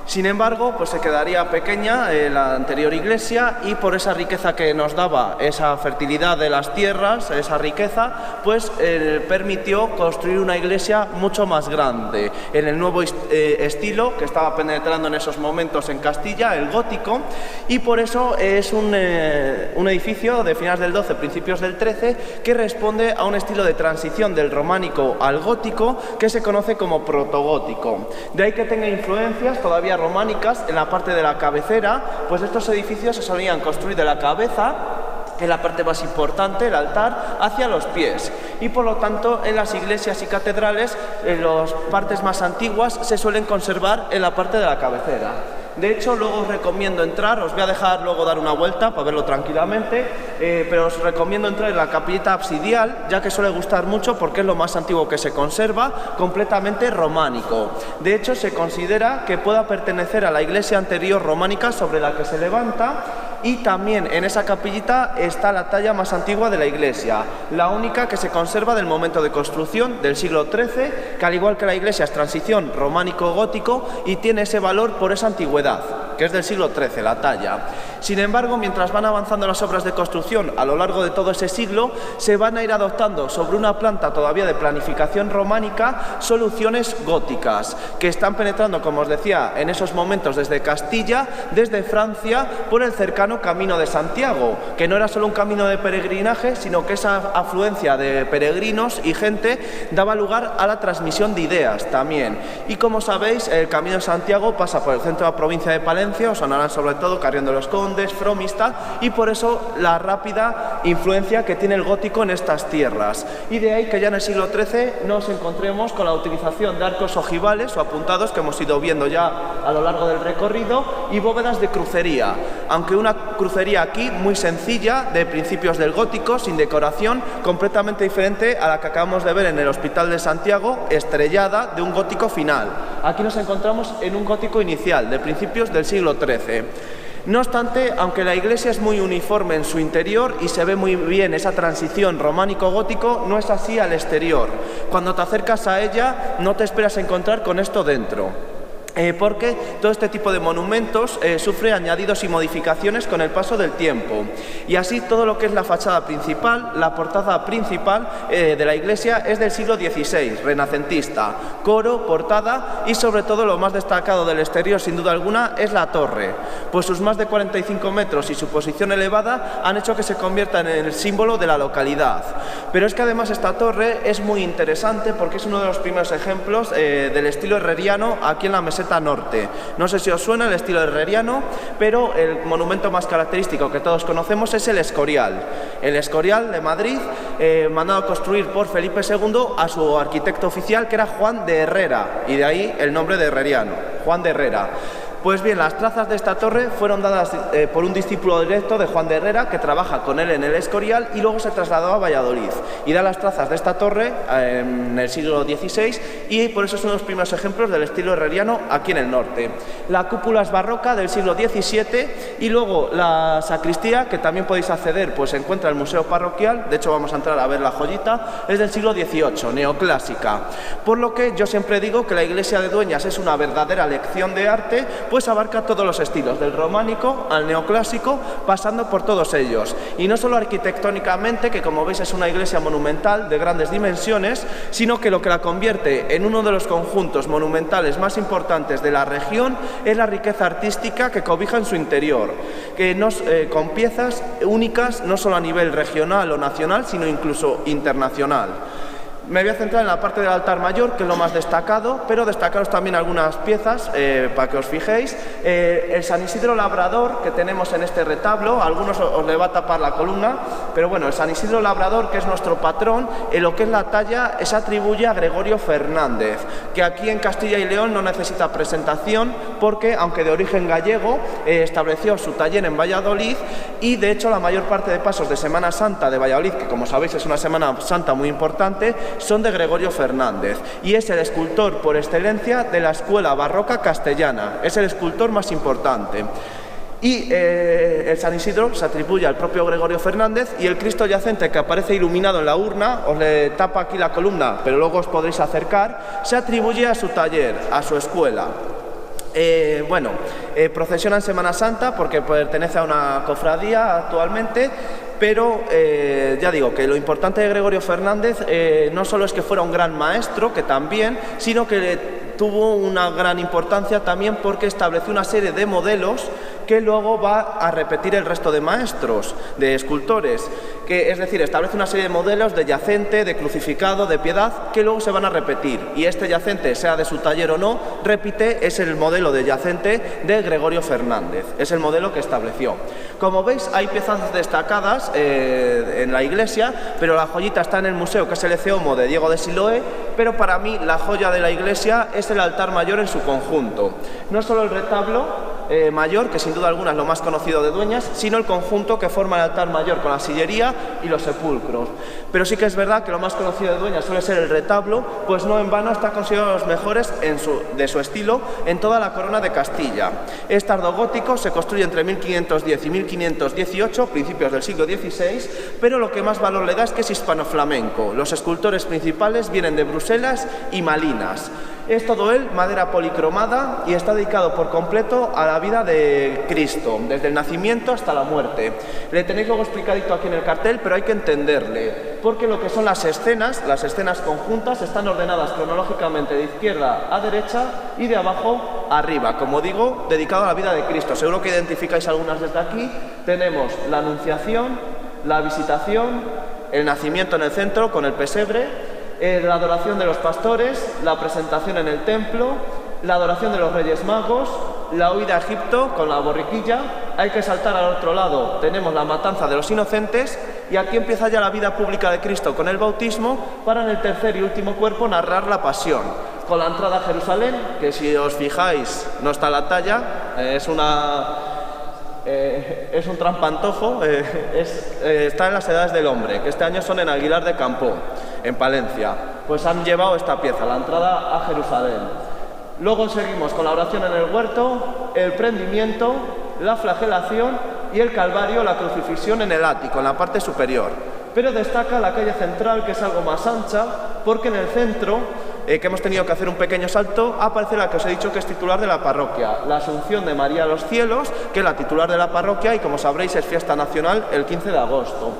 Sin embargo, pues se quedaría pequeña la anterior iglesia, y por esa riqueza que nos daba, esa fertilidad de las tierras, esa riqueza, pues permitió construir una iglesia mucho más grande, en el nuevo estilo que estaba penetrando en esos momentos en Castilla, el gótico, y por eso es un edificio de finales del XII, principios del XIII, que responde a un estilo de transición del románico al gótico que se conoce como protogótico. De ahí que tenga influencias todavía románicas en la parte de la cabecera, pues estos edificios se solían construir de la cabeza, en la parte más importante, el altar, hacia los pies, y por lo tanto en las iglesias y catedrales, en las partes más antiguas, se suelen conservar en la parte de la cabecera. De hecho, luego os recomiendo entrar, os voy a dejar luego dar una vuelta para verlo tranquilamente, pero os recomiendo entrar en la capillita absidial, ya que suele gustar mucho porque es lo más antiguo que se conserva, completamente románico. De hecho, se considera que pueda pertenecer a la iglesia anterior románica sobre la que se levanta, y también en esa capillita está la talla más antigua de la iglesia, la única que se conserva del momento de construcción del siglo XIII, que al igual que la iglesia es transición románico-gótico y tiene ese valor por esa antigüedad, que es del siglo XIII, la talla. Sin embargo, mientras van avanzando las obras de construcción a lo largo de todo ese siglo, se van a ir adoptando sobre una planta todavía de planificación románica soluciones góticas, que están penetrando, como os decía, en esos momentos desde Castilla, desde Francia, por el cercano Camino de Santiago, que no era solo un camino de peregrinaje, sino que esa afluencia de peregrinos y gente daba lugar a la transmisión de ideas también. Y como sabéis, el Camino de Santiago pasa por el centro de la provincia de Palencia, os sonarán sobre todo Carrión de los Condes, Fromista, y por eso la rápida influencia que tiene el gótico en estas tierras. Y de ahí que ya en el siglo XIII nos encontremos con la utilización de arcos ojivales o apuntados, que hemos ido viendo ya a lo largo del recorrido, y bóvedas de crucería, aunque una crucería aquí muy sencilla, de principios del gótico, sin decoración, completamente diferente a la que acabamos de ver en el Hospital de Santiago, estrellada, de un gótico final. Aquí nos encontramos en un gótico inicial, de principios del siglo XIII. No obstante, aunque la iglesia es muy uniforme en su interior y se ve muy bien esa transición románico-gótico, no es así al exterior. Cuando te acercas a ella, no te esperas encontrar con esto dentro. Porque todo este tipo de monumentos sufre añadidos y modificaciones con el paso del tiempo. Y así todo lo que es la fachada principal, la portada principal de la iglesia es del siglo XVI, renacentista. Coro, portada y sobre todo lo más destacado del exterior, sin duda alguna, es la torre, pues sus más de 45 metros y su posición elevada han hecho que se convierta en el símbolo de la localidad. Pero es que además esta torre es muy interesante porque es uno de los primeros ejemplos del estilo herreriano aquí en la meseta norte. No sé si os suena el estilo herreriano, pero el monumento más característico que todos conocemos es el Escorial. El Escorial de Madrid, mandado a construir por Felipe II a su arquitecto oficial, que era Juan de Herrera, y de ahí el nombre de herreriano, Juan de Herrera. Pues bien, las trazas de esta torre fueron dadas por un discípulo directo de Juan de Herrera, que trabaja con él en el Escorial, y luego se trasladó a Valladolid y da las trazas de esta torre en el siglo XVI, y por eso es uno de los primeros ejemplos del estilo herreriano aquí en el norte. La cúpula es barroca del siglo XVII, y luego la sacristía, que también podéis acceder, pues se encuentra en el Museo Parroquial, de hecho vamos a entrar a ver la joyita, es del siglo XVIII, neoclásica. Por lo que yo siempre digo que la iglesia de Dueñas es una verdadera lección de arte, pues abarca todos los estilos, del románico al neoclásico, pasando por todos ellos. Y no solo arquitectónicamente, que como veis es una iglesia monumental de grandes dimensiones, sino que lo que la convierte en uno de los conjuntos monumentales más importantes de la región es la riqueza artística que cobija en su interior, con piezas únicas no solo a nivel regional o nacional, sino incluso internacional. Me voy a centrar en la parte del altar mayor, que es lo más destacado, pero destacaros también algunas piezas para que os fijéis. El San Isidro Labrador que tenemos en este retablo, a algunos os le va a tapar la columna, pero bueno, el San Isidro Labrador, que es nuestro patrón, en lo que es la talla se atribuye a Gregorio Fernández, que aquí en Castilla y León no necesita presentación porque, aunque de origen gallego, estableció su taller en Valladolid y de hecho la mayor parte de pasos de Semana Santa de Valladolid, que como sabéis es una Semana Santa muy importante, son de Gregorio Fernández y es el escultor por excelencia de la escuela barroca castellana, es el escultor más importante. Y el San Isidro se atribuye al propio Gregorio Fernández y el Cristo yacente que aparece iluminado en la urna, os le tapa aquí la columna, pero luego os podréis acercar, se atribuye a su taller, a su escuela. Procesiona en Semana Santa porque pertenece a una cofradía actualmente, pero ya digo que lo importante de Gregorio Fernández no solo es que fuera un gran maestro, que también, sino que tuvo una gran importancia también porque estableció una serie de modelos que luego va a repetir el resto de maestros, de escultores, que es decir, establece una serie de modelos de yacente, de crucificado, de piedad, que luego se van a repetir, y este yacente, sea de su taller o no, repite, es el modelo de yacente de Gregorio Fernández, es el modelo que estableció. Como veis, hay piezas destacadas en la iglesia, pero la joyita está en el museo, que es el Eceomo de Diego de Siloé, pero para mí la joya de la iglesia es el altar mayor en su conjunto. No solo el retablo mayor, que sin duda alguna es lo más conocido de Dueñas, sino el conjunto que forma el altar mayor con la sillería y los sepulcros. Pero sí que es verdad que lo más conocido de Dueñas suele ser el retablo, pues no en vano está considerado los mejores de su estilo en toda la corona de Castilla. Es tardogótico, se construye entre 1510 y 1518, principios del siglo XVI, pero lo que más valor le da es que es hispano-flamenco. Los escultores principales vienen de Bruselas y Malinas. Es todo él madera policromada y está dedicado por completo a la vida de Cristo, desde el nacimiento hasta la muerte. Le tenéis luego explicadito aquí en el cartel, pero hay que entenderle, porque lo que son las escenas conjuntas están ordenadas cronológicamente de izquierda a derecha y de abajo a arriba, como digo, dedicado a la vida de Cristo. Seguro que identificáis algunas desde aquí. Tenemos la Anunciación, la Visitación, el nacimiento en el centro con el pesebre, la adoración de los pastores, la presentación en el templo, la adoración de los Reyes Magos, la huida a Egipto con la borriquilla. Hay que saltar al otro lado, tenemos la matanza de los inocentes y aquí empieza ya la vida pública de Cristo con el bautismo, para en el tercer y último cuerpo narrar la pasión, con la entrada a Jerusalén, que si os fijáis no está a la talla, es un trampantojo, está en las Edades del Hombre, que este año son en Aguilar de Campoo, en Palencia. Pues han llevado esta pieza, la entrada a Jerusalén. Luego seguimos con la oración en el huerto, el prendimiento, la flagelación y el Calvario, la crucifixión en el ático, en la parte superior. Pero destaca la calle central, que es algo más ancha, porque en el centro, que hemos tenido que hacer un pequeño salto, aparece la que os he dicho que es titular de la parroquia, la Asunción de María a los Cielos, que es la titular de la parroquia y, como sabréis, es fiesta nacional el 15 de agosto.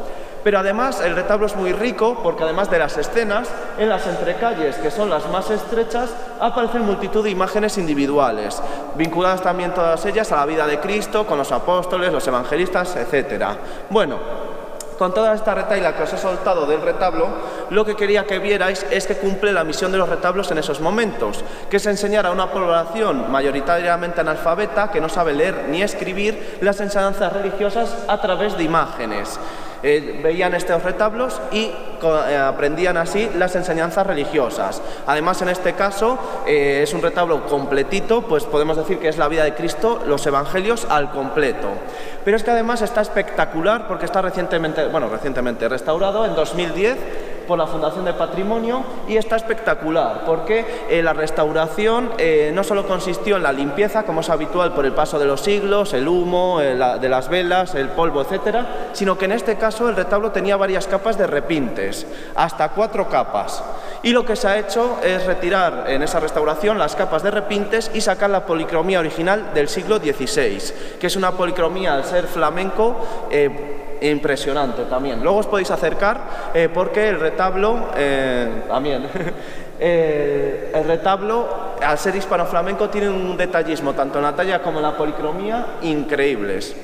Pero además el retablo es muy rico porque, además de las escenas, en las entrecalles, que son las más estrechas, aparecen multitud de imágenes individuales, vinculadas también todas ellas a la vida de Cristo, con los apóstoles, los evangelistas, etc. Bueno, con toda esta retahíla que os he soltado del retablo, lo que quería que vierais es que cumple la misión de los retablos en esos momentos, que es enseñar a una población mayoritariamente analfabeta, que no sabe leer ni escribir, las enseñanzas religiosas a través de imágenes. Veían estos retablos y aprendían así las enseñanzas religiosas. Además, en este caso, es un retablo completito, pues podemos decir que es la vida de Cristo, los evangelios al completo. Pero es que además está espectacular porque está recientemente restaurado en 2010 por la Fundación de Patrimonio, y está espectacular porque la restauración no solo consistió en la limpieza, como es habitual por el paso de los siglos, el humo de las velas, el polvo, etcétera, sino que en este caso el retablo tenía varias capas de repintes, hasta 4 capas. Y lo que se ha hecho es retirar en esa restauración las capas de repintes y sacar la policromía original del siglo XVI, que es una policromía, al ser flamenco, impresionante también. Luego os podéis acercar porque el retablo también el retablo, al ser hispano-flamenco, tiene un detallismo tanto en la talla como en la policromía increíbles.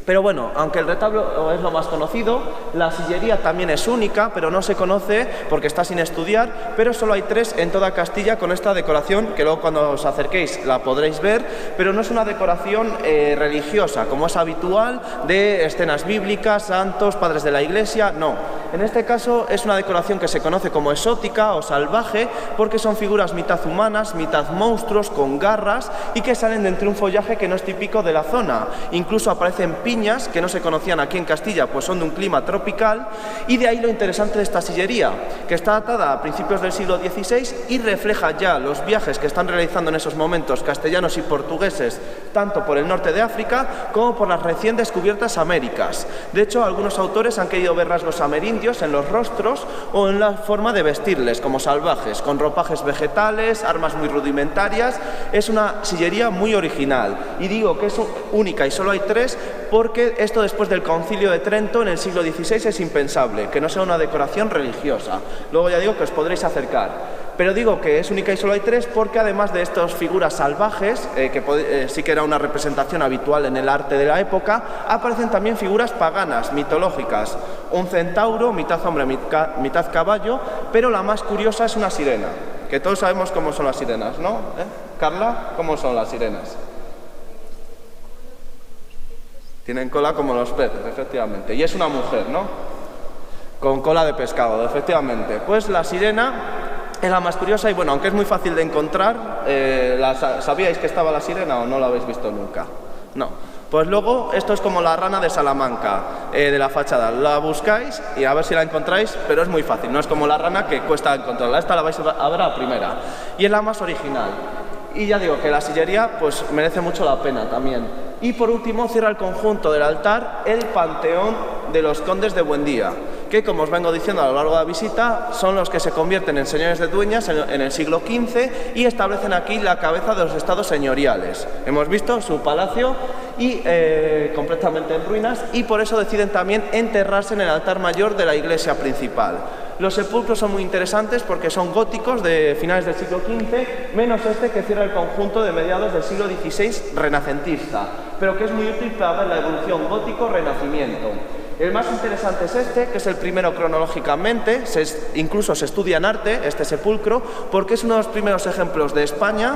Pero bueno, aunque el retablo es lo más conocido, la sillería también es única, pero no se conoce porque está sin estudiar, pero solo hay 3 en toda Castilla con esta decoración, que luego cuando os acerquéis la podréis ver, pero no es una decoración religiosa, como es habitual, de escenas bíblicas, santos, padres de la Iglesia, no. En este caso es una decoración que se conoce como exótica o salvaje, porque son figuras mitad humanas, mitad monstruos, con garras, y que salen de entre un follaje que no es típico de la zona. Incluso aparecen piñas que no se conocían aquí en Castilla, pues son de un clima tropical, y de ahí lo interesante de esta sillería, que está datada a principios del siglo XVI y refleja ya los viajes que están realizando en esos momentos castellanos y portugueses, tanto por el norte de África como por las recién descubiertas Américas. De hecho, algunos autores han querido ver rasgos amerindios en los rostros o en la forma de vestirles, como salvajes, con ropajes vegetales, armas muy rudimentarias. Es una sillería muy original, y digo que es única y solo hay 3 porque esto después del Concilio de Trento en el siglo XVI es impensable, que no sea una decoración religiosa. Luego ya digo que os podréis acercar. Pero digo que es única y solo hay 3 porque además de estas figuras salvajes, que sí que era una representación habitual en el arte de la época, aparecen también figuras paganas, mitológicas. Un centauro, mitad hombre, mitad caballo, pero la más curiosa es una sirena, que todos sabemos cómo son las sirenas, ¿no? Carla, ¿cómo son las sirenas? Tienen cola como los peces, efectivamente, y es una mujer, ¿no? Con cola de pescado, efectivamente. Pues la sirena es la más curiosa y bueno, aunque es muy fácil de encontrar, ¿sabíais que estaba la sirena o no la habéis visto nunca? No. Pues luego, esto es como la rana de Salamanca, de la fachada. La buscáis y a ver si la encontráis, pero es muy fácil, no es como la rana que cuesta encontrarla. Esta la vais a ver a primera. Y es la más original. Y ya digo que la sillería pues merece mucho la pena también. Y por último cierra el conjunto del altar el panteón de los condes de Buendía, que como os vengo diciendo a lo largo de la visita, son los que se convierten en señores de Dueñas en el siglo XV y establecen aquí la cabeza de los estados señoriales. Hemos visto su palacio y completamente en ruinas, y por eso deciden también enterrarse en el altar mayor de la iglesia principal. Los sepulcros son muy interesantes porque son góticos de finales del siglo XV, menos este que cierra el conjunto de mediados del siglo XVI renacentista, pero que es muy útil para ver la evolución gótico-renacimiento. El más interesante es este, que es el primero cronológicamente, incluso se estudia en arte este sepulcro, porque es uno de los primeros ejemplos de España,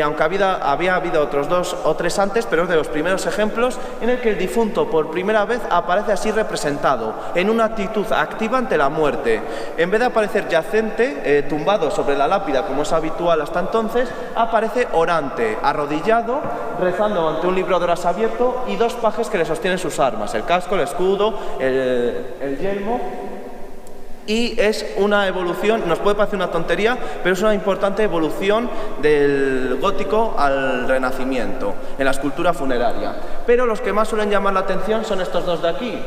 aunque había habido otros 2 o 3 antes, pero es de los primeros ejemplos en el que el difunto por primera vez aparece así representado, en una actitud activa ante la muerte. En vez de aparecer yacente, tumbado sobre la lápida, como es habitual hasta entonces, aparece orante, arrodillado, rezando ante un libro de horas abierto y 2 pajes que le sostienen sus armas, el casco, el escudo, el yelmo, y es una evolución, nos puede parecer una tontería, pero es una importante evolución del gótico al renacimiento en la escultura funeraria. Pero los que más suelen llamar la atención son estos 2 de aquí,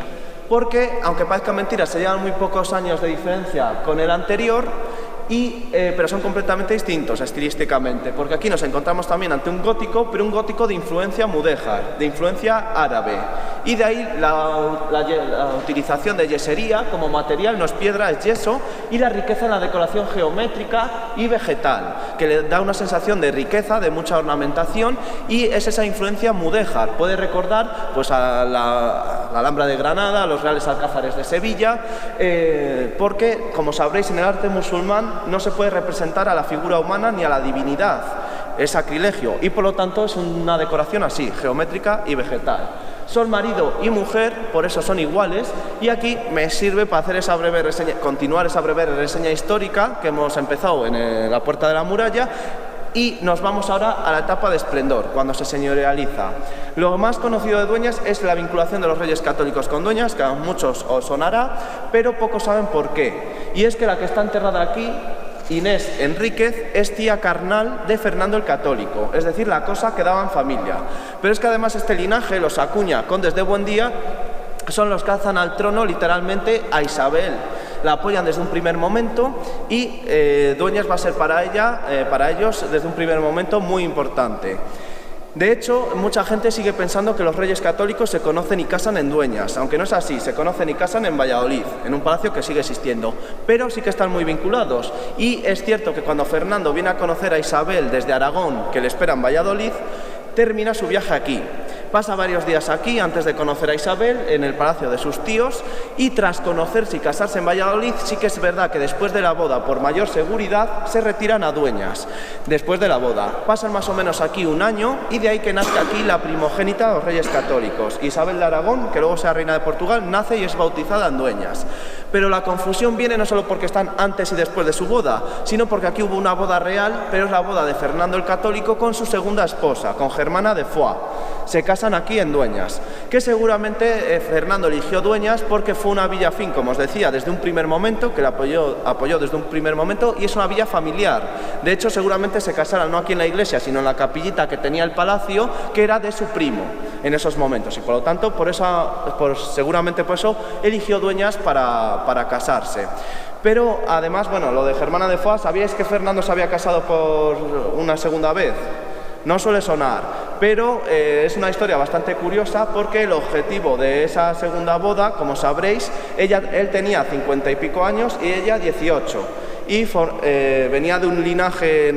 porque, aunque parezca mentira, se llevan muy pocos años de diferencia con el anterior, pero son completamente distintos estilísticamente, porque aquí nos encontramos también ante un gótico, pero un gótico de influencia mudéjar, de influencia árabe, y de ahí la utilización de yesería como material, no es piedra, es yeso, y la riqueza en la decoración geométrica y vegetal, que le da una sensación de riqueza, de mucha ornamentación, y es esa influencia mudéjar. Puede recordar pues a la Alhambra de Granada, a los Reales Alcázares de Sevilla, porque, como sabréis, en el arte musulmán no se puede representar a la figura humana ni a la divinidad, es sacrilegio, y por lo tanto es una decoración así, geométrica y vegetal. Son marido y mujer, por eso son iguales, y aquí me sirve para hacer esa breve reseña, continuar esa breve reseña histórica que hemos empezado en la Puerta de la Muralla. Y nos vamos ahora a la etapa de esplendor, cuando se señorializa. Lo más conocido de Dueñas es la vinculación de los reyes católicos con Dueñas, que a muchos os sonará, pero pocos saben por qué. Y es que la que está enterrada aquí, Inés Enríquez, es tía carnal de Fernando el Católico, es decir, la cosa quedaba en familia. Pero es que además este linaje, los Acuña, condes de Buendía, son los que alzan al trono literalmente a Isabel. La apoyan desde un primer momento y Dueñas va a ser para ellos desde un primer momento muy importante. De hecho, mucha gente sigue pensando que los reyes católicos se conocen y casan en Dueñas, aunque no es así, se conocen y casan en Valladolid, en un palacio que sigue existiendo, pero sí que están muy vinculados. Y es cierto que cuando Fernando viene a conocer a Isabel desde Aragón, que le espera en Valladolid, termina su viaje aquí. Pasa varios días aquí antes de conocer a Isabel en el palacio de sus tíos, y tras conocerse y casarse en Valladolid, sí que es verdad que después de la boda, por mayor seguridad, se retiran a Dueñas. Después de la boda pasan más o menos aquí un año, y de ahí que nazca aquí la primogénita de los Reyes Católicos. Isabel de Aragón, que luego sea reina de Portugal, nace y es bautizada en Dueñas. Pero la confusión viene no solo porque están antes y después de su boda, sino porque aquí hubo una boda real, pero es la boda de Fernando el Católico con su segunda esposa, con Germana de Foix. Se casan aquí en Dueñas, que seguramente Fernando eligió Dueñas porque fue una villa fin, como os decía, desde un primer momento, que la apoyó desde un primer momento, y es una villa familiar. De hecho, seguramente se casaron no aquí en la iglesia, sino en la capillita que tenía el palacio, que era de su primo en esos momentos, y por lo tanto, seguramente por eso eligió Dueñas para casarse. Pero además, bueno, lo de Germana de Foix, ¿sabíais que Fernando se había casado por una segunda vez? No suele sonar, pero es una historia bastante curiosa, porque el objetivo de esa segunda boda, como sabréis, él tenía 50 y pico años y ella 18, y venía de un linaje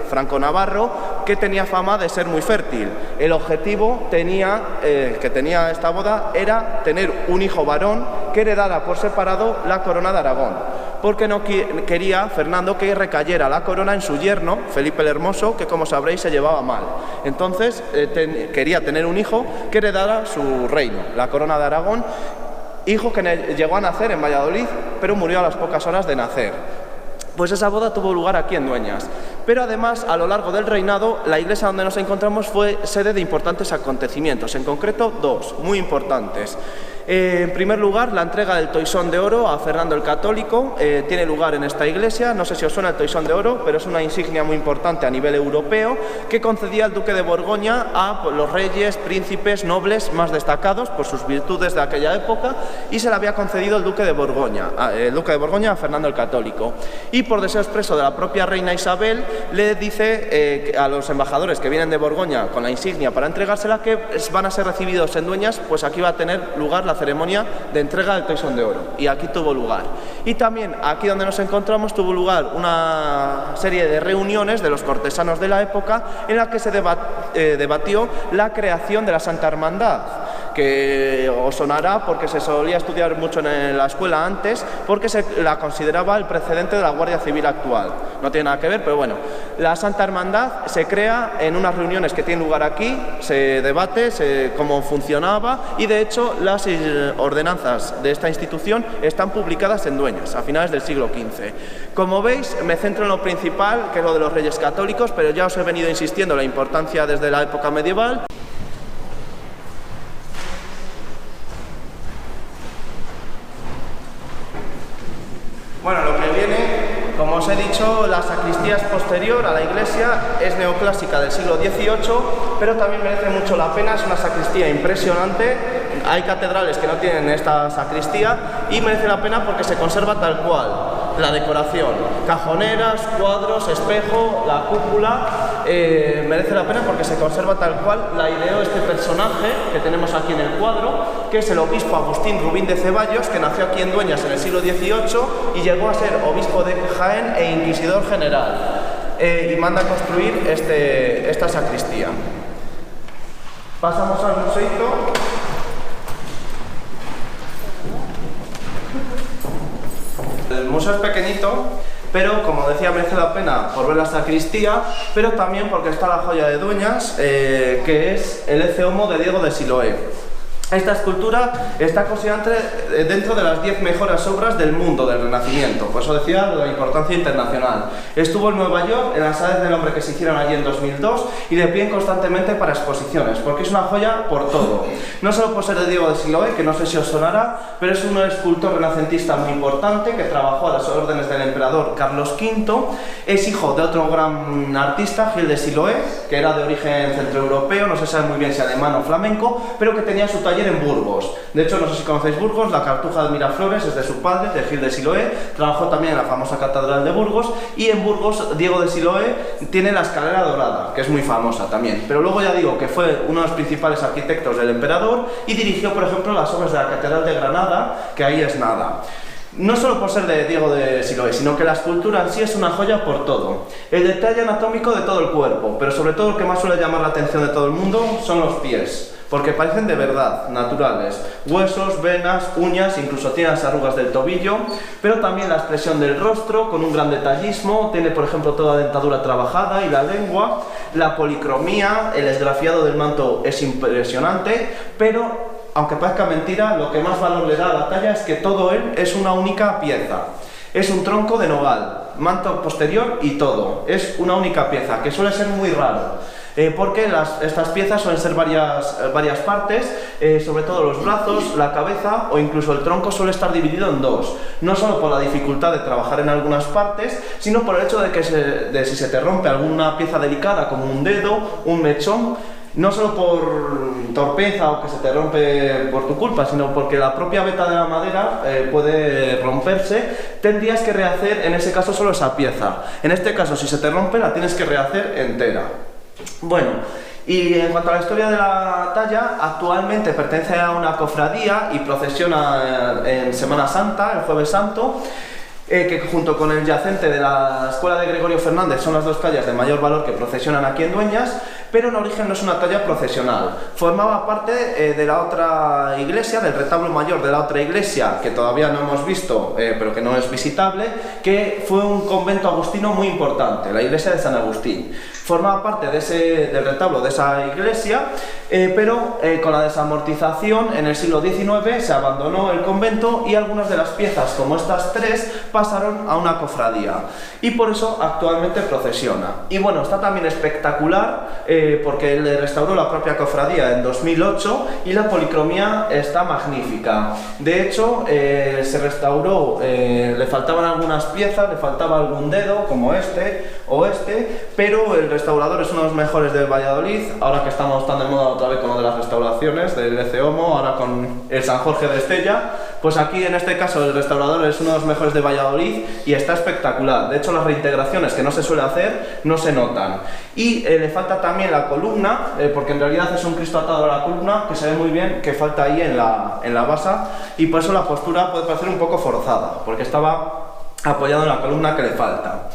franco-navarro que tenía fama de ser muy fértil. El objetivo que tenía esta boda era tener un hijo varón que heredara por separado la corona de Aragón, porque no quería Fernando que recayera la corona en su yerno, Felipe el Hermoso, que como sabréis se llevaba mal. Entonces quería tener un hijo que heredara su reino, la corona de Aragón, hijo que llegó a nacer en Valladolid, pero murió a las pocas horas de nacer. Pues esa boda tuvo lugar aquí en Dueñas. Pero además, a lo largo del reinado, la iglesia donde nos encontramos fue sede de importantes acontecimientos, en concreto dos, muy importantes. En primer lugar, la entrega del Toisón de Oro a Fernando el Católico tiene lugar en esta iglesia. No sé si os suena el Toisón de Oro, pero es una insignia muy importante a nivel europeo que concedía el duque de Borgoña a los reyes, príncipes, nobles más destacados por sus virtudes de aquella época, y se le había concedido el duque de Borgoña a Fernando el Católico. Y por deseo expreso de la propia reina Isabel, le dice a los embajadores que vienen de Borgoña con la insignia para entregársela que van a ser recibidos en Dueñas, pues aquí va a tener lugar la ceremonia de entrega del Toisón de Oro, y aquí tuvo lugar. Y también aquí donde nos encontramos tuvo lugar una serie de reuniones de los cortesanos de la época en la que se debatió la creación de la Santa Hermandad, que os sonará porque se solía estudiar mucho en la escuela antes, porque se la consideraba el precedente de la Guardia Civil actual. No tiene nada que ver, pero bueno, la Santa Hermandad se crea en unas reuniones que tienen lugar aquí, se debate cómo funcionaba, y de hecho las ordenanzas de esta institución están publicadas en Dueñas a finales del siglo XV. Como veis, me centro en lo principal, que es lo de los Reyes Católicos, pero ya os he venido insistiendo en la importancia desde la época medieval. Bueno, lo que viene, como os he dicho, la sacristía es posterior a la iglesia, es neoclásica del siglo XVIII, pero también merece mucho la pena, es una sacristía impresionante. Hay catedrales que no tienen esta sacristía y merece la pena porque se conserva tal cual. La decoración, cajoneras, cuadros, espejo, la cúpula, merece la pena porque se conserva tal cual. La ideó este personaje que tenemos aquí en el cuadro, que es el obispo Agustín Rubín de Ceballos, que nació aquí en Dueñas en el siglo XVIII y llegó a ser obispo de Jaén e inquisidor general, y manda a construir esta sacristía. Pasamos al museito. El museo es pequeñito, pero como decía, merece la pena por ver la sacristía, pero también porque está la joya de Dueñas, que es el Ecce Homo de Diego de Siloé. Esta escultura está considerada dentro de las 10 mejores obras del mundo del Renacimiento, por eso decía la importancia internacional. Estuvo en Nueva York, en las Sales del Hombre que se hicieron allí en 2002, y de pie constantemente para exposiciones, porque es una joya por todo. No solo por ser de Diego de Siloé, que no sé si os sonará, pero es un escultor renacentista muy importante que trabajó a las órdenes del emperador Carlos V. Es hijo de otro gran artista, Gil de Siloé, que era de origen centroeuropeo, no se sabe muy bien si alemán o flamenco, pero que tenía su taller en Burgos. De hecho, no sé si conocéis Burgos, la Cartuja de Miraflores es de su padre, de Gil de Siloé. Trabajó también en la famosa Catedral de Burgos, y en Burgos Diego de Siloé tiene la escalera dorada, que es muy famosa también. Pero luego ya digo que fue uno de los principales arquitectos del emperador y dirigió, por ejemplo, las obras de la Catedral de Granada, que ahí es nada. No solo por ser de Diego de Siloé, sino que la escultura en sí es una joya por todo. El detalle anatómico de todo el cuerpo, pero sobre todo lo que más suele llamar la atención de todo el mundo son los pies. porque parecen de verdad, naturales. Huesos, venas, uñas, incluso tiene las arrugas del tobillo, pero también la expresión del rostro, con un gran detallismo, tiene por ejemplo toda la dentadura trabajada y la lengua, la policromía, el esgrafiado del manto es impresionante, pero aunque parezca mentira, lo que más valor le da a la talla es que todo él es una única pieza. Es un tronco de nogal, manto posterior y todo. Es una única pieza, que suele ser muy raro. Porque estas piezas suelen ser varias partes, sobre todo los brazos, la cabeza o incluso el tronco suele estar dividido en dos. No solo por la dificultad de trabajar en algunas partes, sino por el hecho de que si se te rompe alguna pieza delicada como un dedo, un mechón, no solo por torpeza o que se te rompe por tu culpa, sino porque la propia veta de la madera puede romperse, tendrías que rehacer en ese caso solo esa pieza. En este caso, si se te rompe, la tienes que rehacer entera. Bueno, y en cuanto a la historia de la talla, actualmente pertenece a una cofradía y procesiona en Semana Santa, el Jueves Santo, que junto con el yacente de la escuela de Gregorio Fernández son las dos tallas de mayor valor que procesionan aquí en Dueñas, pero en origen no es una talla procesional. Formaba parte de la otra iglesia, del retablo mayor de la otra iglesia, que todavía no hemos visto, pero que no es visitable, que fue un convento agustino muy importante, la iglesia de San Agustín. Formaba parte del retablo de esa iglesia, pero con la desamortización en el siglo XIX se abandonó el convento y algunas de las piezas, como estas tres, pasaron a una cofradía y por eso actualmente procesiona. Y bueno, está también espectacular porque le restauró la propia cofradía en 2008 y la policromía está magnífica. De hecho, se restauró, le faltaban algunas piezas, le faltaba algún dedo como este o este, pero el restaurador es uno de los mejores de Valladolid, ahora que estamos tan de moda otra vez con lo de las restauraciones del ECOMO, ahora con el San Jorge de Estella, pues aquí en este caso el restaurador es uno de los mejores de Valladolid y está espectacular. De hecho, las reintegraciones que no se suele hacer no se notan. Y le falta también la columna, porque en realidad es un Cristo atado a la columna que se ve muy bien, que falta ahí en la basa, y por eso la postura puede parecer un poco forzada, porque estaba apoyado en la columna que le falta.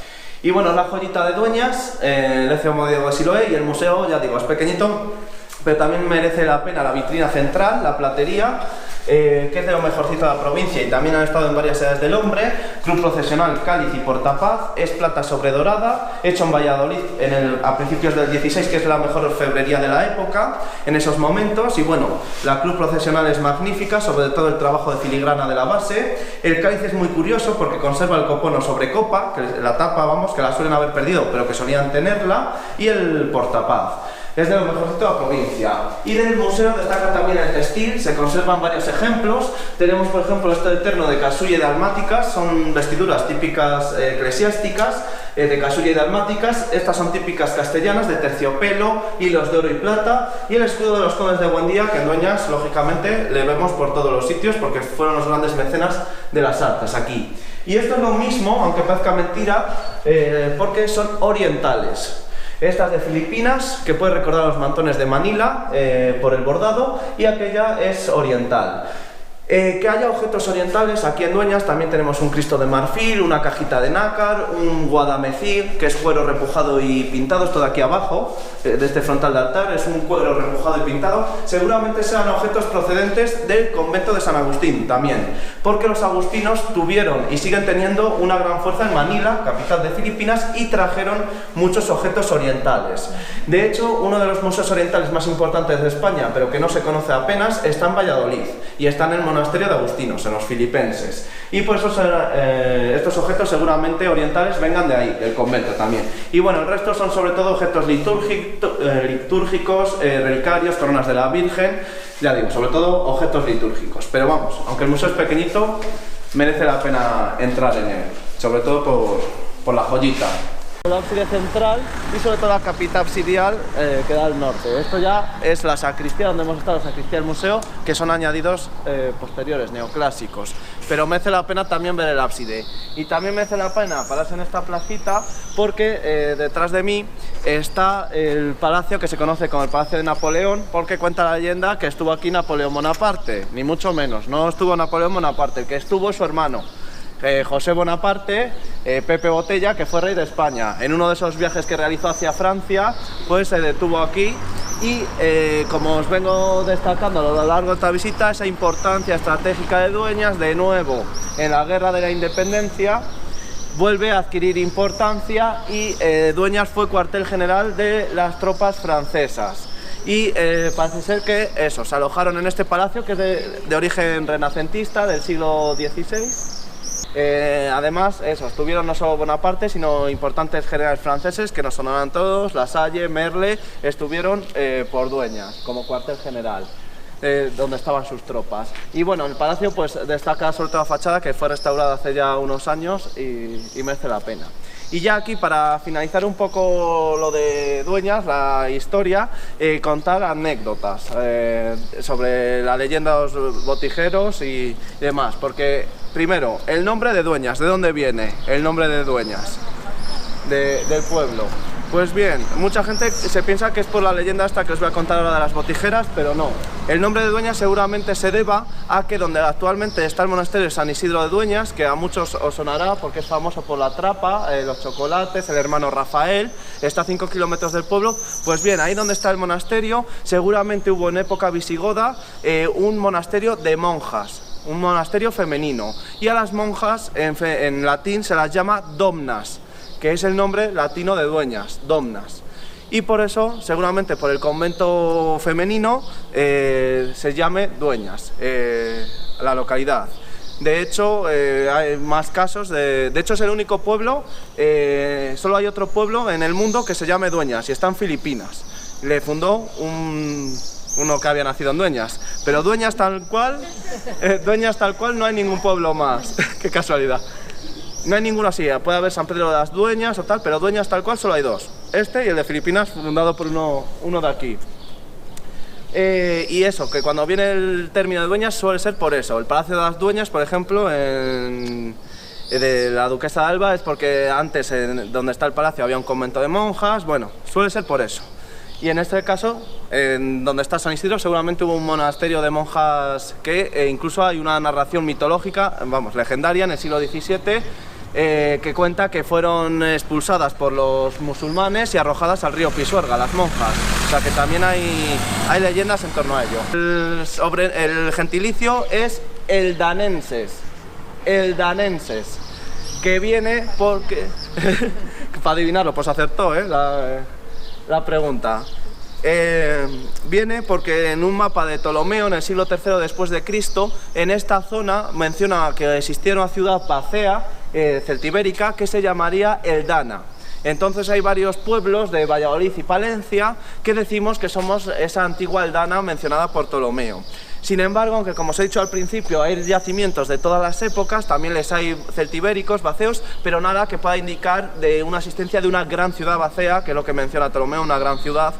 Y bueno, es la joyita de Dueñas, el ECOMO Diego de Siloé, y el museo, ya digo, es pequeñito, pero también merece la pena la vitrina central, la platería, que es de lo mejorcito de la provincia y también han estado en varias edades del hombre. Cruz procesional, cáliz y portapaz, es plata sobre dorada, hecho en Valladolid a principios del 16, que es la mejor orfebrería de la época en esos momentos. Y bueno, la cruz procesional es magnífica, sobre todo el trabajo de filigrana de la base. El cáliz es muy curioso porque conserva el copono sobre copa, que la tapa, vamos, que la suelen haber perdido pero que solían tenerla, y el portapaz. Es de lo mejorcito de la provincia. Y del museo destaca también el textil, se conservan varios ejemplos. Tenemos por ejemplo este terno de casulla y dalmáticas, son vestiduras típicas eclesiásticas de casulla y dalmáticas. Estas son típicas castellanas de terciopelo, hilos de oro y plata, y el escudo de los condes de Buendía, que en Dueñas lógicamente le vemos por todos los sitios porque fueron los grandes mecenas de las artes aquí. Y esto es lo mismo, aunque parezca mentira, porque son orientales. Esta es de Filipinas, que puede recordar los mantones de Manila por el bordado, y aquella es oriental. Que haya objetos orientales, aquí en Dueñas también tenemos un Cristo de marfil, una cajita de nácar, un guadamecir, que es cuero repujado y pintado, esto de aquí abajo, de este frontal de altar, es un cuero repujado y pintado. Seguramente sean objetos procedentes del convento de San Agustín también, porque los agustinos tuvieron y siguen teniendo una gran fuerza en Manila, capital de Filipinas, y trajeron muchos objetos orientales. De hecho, uno de los museos orientales más importantes de España, pero que no se conoce apenas, está en Valladolid, y está en el monasterio de Agustinos, en los filipenses. Y por eso estos objetos seguramente orientales vengan de ahí, del convento también. Y bueno, el resto son sobre todo objetos litúrgicos, relicarios, coronas de la Virgen, ya digo, sobre todo objetos litúrgicos. Pero vamos, aunque el museo es pequeñito, merece la pena entrar en él, sobre todo por la joyita. La ábside central y sobre todo la capilla absidial que da al norte. Esto ya es la sacristía donde hemos estado, la sacristía del museo, que son añadidos posteriores, neoclásicos. Pero merece la pena también ver el ábside. Y también merece la pena pararse en esta placita porque detrás de mí está el palacio que se conoce como el Palacio de Napoleón, porque cuenta la leyenda que estuvo aquí Napoleón Bonaparte, ni mucho menos. No estuvo Napoleón Bonaparte, el que estuvo es su hermano. José Bonaparte, Pepe Botella, que fue rey de España. En uno de esos viajes que realizó hacia Francia, pues se detuvo aquí Y como os vengo destacando a lo largo de esta visita, esa importancia estratégica de Dueñas, de nuevo en la Guerra de la Independencia, vuelve a adquirir importancia y Dueñas fue cuartel general de las tropas francesas. Y parece ser que eso, se alojaron en este palacio, que es de origen renacentista, del siglo XVI. Además, eso, estuvieron no solo Bonaparte, sino importantes generales franceses que nos sonarán todos, Lasalle, Merle, estuvieron por Dueñas como cuartel general, donde estaban sus tropas. Y bueno, el palacio pues destaca sobre todo la fachada, que fue restaurada hace ya unos años y merece la pena. Y ya aquí, para finalizar un poco lo de Dueñas, la historia, contar anécdotas sobre la leyenda de los botijeros y demás. Porque, primero, el nombre de Dueñas, ¿de dónde viene el nombre de Dueñas? Del pueblo. Pues bien, mucha gente se piensa que es por la leyenda esta que os voy a contar ahora de las botijeras, pero no. El nombre de Dueñas seguramente se deba a que donde actualmente está el monasterio de San Isidro de Dueñas, que a muchos os sonará porque es famoso por la trapa, los chocolates, el hermano Rafael, está a 5 kilómetros del pueblo. Pues bien, ahí donde está el monasterio, seguramente hubo en época visigoda un monasterio de monjas, un monasterio femenino. Y a las monjas en latín se las llama domnas, que es el nombre latino de Dueñas, domnas. Y por eso, seguramente por el convento femenino, se llame Dueñas, la localidad. De hecho, hay más casos, de hecho es el único pueblo, solo hay otro pueblo en el mundo que se llame Dueñas, y está en Filipinas. Le fundó uno que había nacido en Dueñas, pero Dueñas tal cual no hay ningún pueblo más. Qué casualidad. No hay ninguno así, puede haber San Pedro de las Dueñas o tal, pero Dueñas tal cual solo hay dos. Este y el de Filipinas, fundado por uno de aquí. Y eso, que cuando viene el término de Dueñas suele ser por eso. El Palacio de las Dueñas, por ejemplo, de la Duquesa de Alba, es porque antes, donde está el palacio, había un convento de monjas. Bueno, suele ser por eso. Y en este caso, donde está San Isidro, seguramente hubo un monasterio de monjas que incluso hay una narración mitológica, vamos, legendaria, en el siglo XVII, que cuenta que fueron expulsadas por los musulmanes y arrojadas al río Pisuerga, las monjas. O sea que también hay leyendas en torno a ello. El gentilicio es eldanenses, que viene porque... para adivinarlo, pues acertó la pregunta. Viene porque en un mapa de Ptolomeo en el siglo III después de Cristo, en esta zona menciona que existía una ciudad pacea celtibérica que se llamaría Eldana. Entonces hay varios pueblos de Valladolid y Palencia que decimos que somos esa antigua Eldana mencionada por Ptolomeo. Sin embargo, aunque como os he dicho al principio hay yacimientos de todas las épocas, también les hay celtibéricos, vacíos, pero nada que pueda indicar de una existencia de una gran ciudad vacía, que es lo que menciona Ptolomeo, una gran ciudad.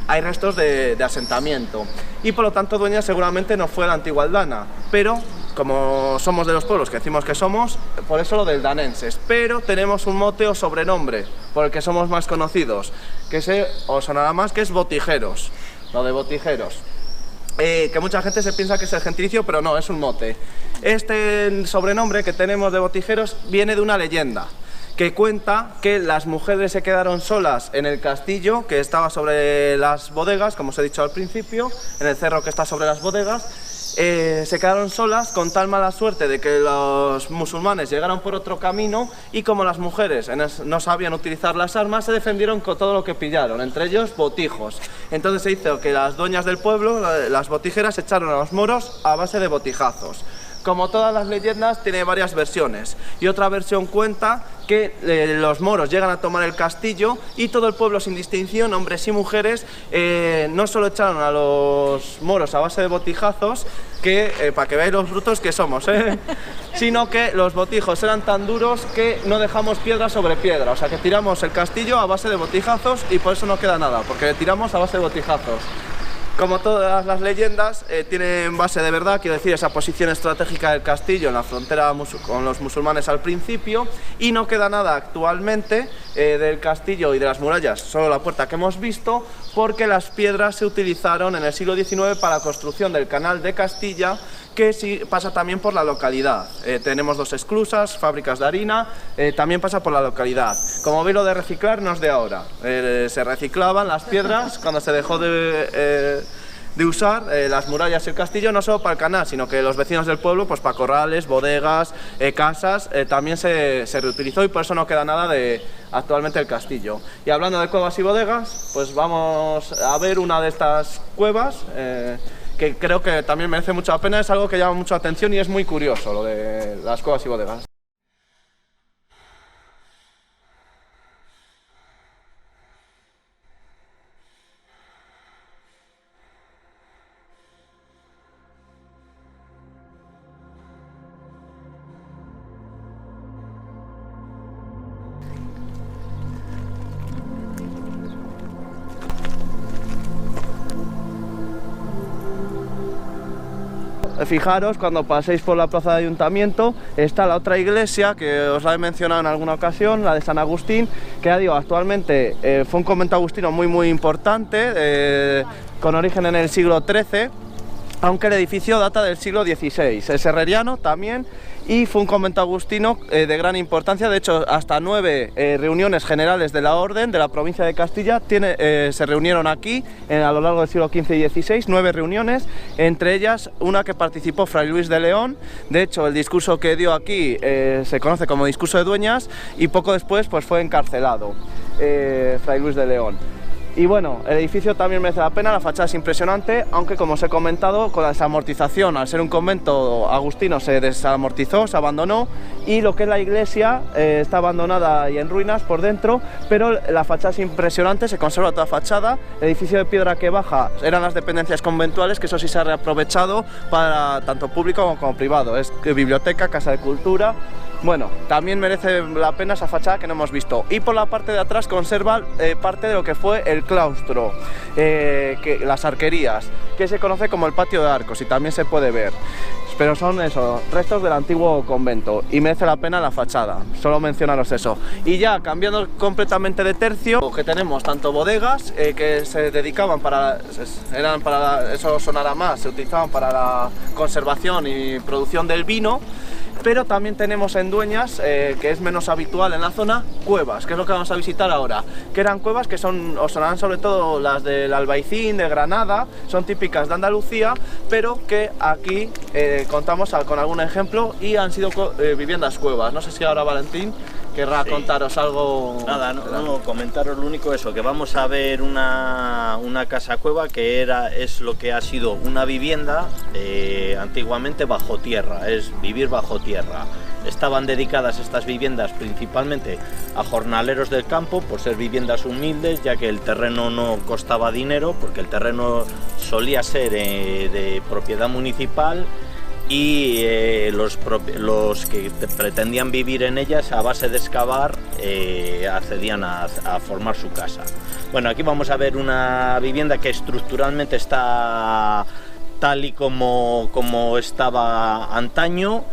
Hay restos de asentamiento y por lo tanto Dueñas seguramente no fue la antigua Eldana, pero como somos de los pueblos que decimos que somos, por eso lo del danenses. Pero tenemos un mote o sobrenombre por el que somos más conocidos, que os sonará más, que es botijeros, lo de botijeros. Que mucha gente se piensa que es el gentilicio, pero no, es un mote. Este sobrenombre que tenemos de botijeros viene de una leyenda que cuenta que las mujeres se quedaron solas en el castillo que estaba sobre las bodegas, como os he dicho al principio, en el cerro que está sobre las bodegas. Se quedaron solas con tal mala suerte de que los musulmanes llegaron por otro camino y como las mujeres no sabían utilizar las armas, se defendieron con todo lo que pillaron, entre ellos botijos. Entonces se hizo que las dueñas del pueblo, las botijeras, echaron a los moros a base de botijazos. Como todas las leyendas, tiene varias versiones. Y otra versión cuenta que los moros llegan a tomar el castillo y todo el pueblo sin distinción, hombres y mujeres, no solo echaron a los moros a base de botijazos, para que veáis los brutos que somos, sino que los botijos eran tan duros que no dejamos piedra sobre piedra. O sea que tiramos el castillo a base de botijazos y por eso no queda nada, porque tiramos a base de botijazos. Como todas las leyendas, tienen base de verdad, quiero decir, esa posición estratégica del castillo en la frontera con los musulmanes al principio, y no queda nada actualmente del castillo y de las murallas, solo la puerta que hemos visto, porque las piedras se utilizaron en el siglo XIX para la construcción del canal de Castilla, que sí pasa también por la localidad. Tenemos 2 esclusas, fábricas de harina, también pasa por la localidad. Como veis, lo de reciclar no es de ahora. Se reciclaban las piedras cuando se dejó de usar las murallas y el castillo, no solo para el canal, sino que los vecinos del pueblo, pues para corrales, bodegas, casas, también se reutilizó, y por eso no queda nada de actualmente el castillo. Y hablando de cuevas y bodegas, pues vamos a ver una de estas cuevas, que creo que también merece mucho la pena. Es algo que llama mucha atención y es muy curioso, lo de las cuevas y bodegas. Fijaros, cuando paséis por la plaza de ayuntamiento está la otra iglesia que os la he mencionado en alguna ocasión, la de San Agustín, que ya digo, actualmente fue un convento agustino muy importante, con origen en el siglo XIII, aunque el edificio data del siglo XVI, es herreriano también, y fue un convento agustino de gran importancia. De hecho, hasta 9 reuniones generales de la Orden de la provincia de Castilla se reunieron aquí a lo largo del siglo XV y XVI, 9 reuniones, entre ellas una que participó Fray Luis de León. De hecho, el discurso que dio aquí se conoce como discurso de Dueñas, y poco después pues fue encarcelado Fray Luis de León. Y bueno, el edificio también merece la pena, la fachada es impresionante, aunque como os he comentado, con la desamortización, al ser un convento agustino, se desamortizó, se abandonó, y lo que es la iglesia está abandonada y en ruinas por dentro, pero la fachada es impresionante, se conserva toda fachada. El edificio de piedra que baja eran las dependencias conventuales, que eso sí se ha reaprovechado para tanto público como privado, es biblioteca, casa de cultura. Bueno, también merece la pena esa fachada que no hemos visto. Y por la parte de atrás conserva parte de lo que fue el claustro, las arquerías, que se conoce como el patio de arcos, y también se puede ver. Pero son eso, restos del antiguo convento, y merece la pena la fachada, solo mencionaros eso. Y ya cambiando completamente de tercio, que tenemos tanto bodegas que se dedicaban eso sonará más, se utilizaban para la conservación y producción del vino. Pero también tenemos en Dueñas, que es menos habitual en la zona, cuevas, que es lo que vamos a visitar ahora. Que eran cuevas que os sonarán sobre todo las del Albaicín, de Granada, son típicas de Andalucía, pero que aquí contamos con algún ejemplo y han sido viviendas cuevas. No sé si ahora Valentín querrá contaros algo. Nada, no, comentaros lo único eso, que vamos a ver una casa cueva que es lo que ha sido una vivienda antiguamente bajo tierra, es vivir bajo tierra. Estaban dedicadas estas viviendas principalmente a jornaleros del campo, por ser viviendas humildes, ya que el terreno no costaba dinero, porque el terreno solía ser de propiedad municipal, y los que pretendían vivir en ellas a base de excavar accedían a formar su casa. Bueno, aquí vamos a ver una vivienda que estructuralmente está tal y como estaba antaño.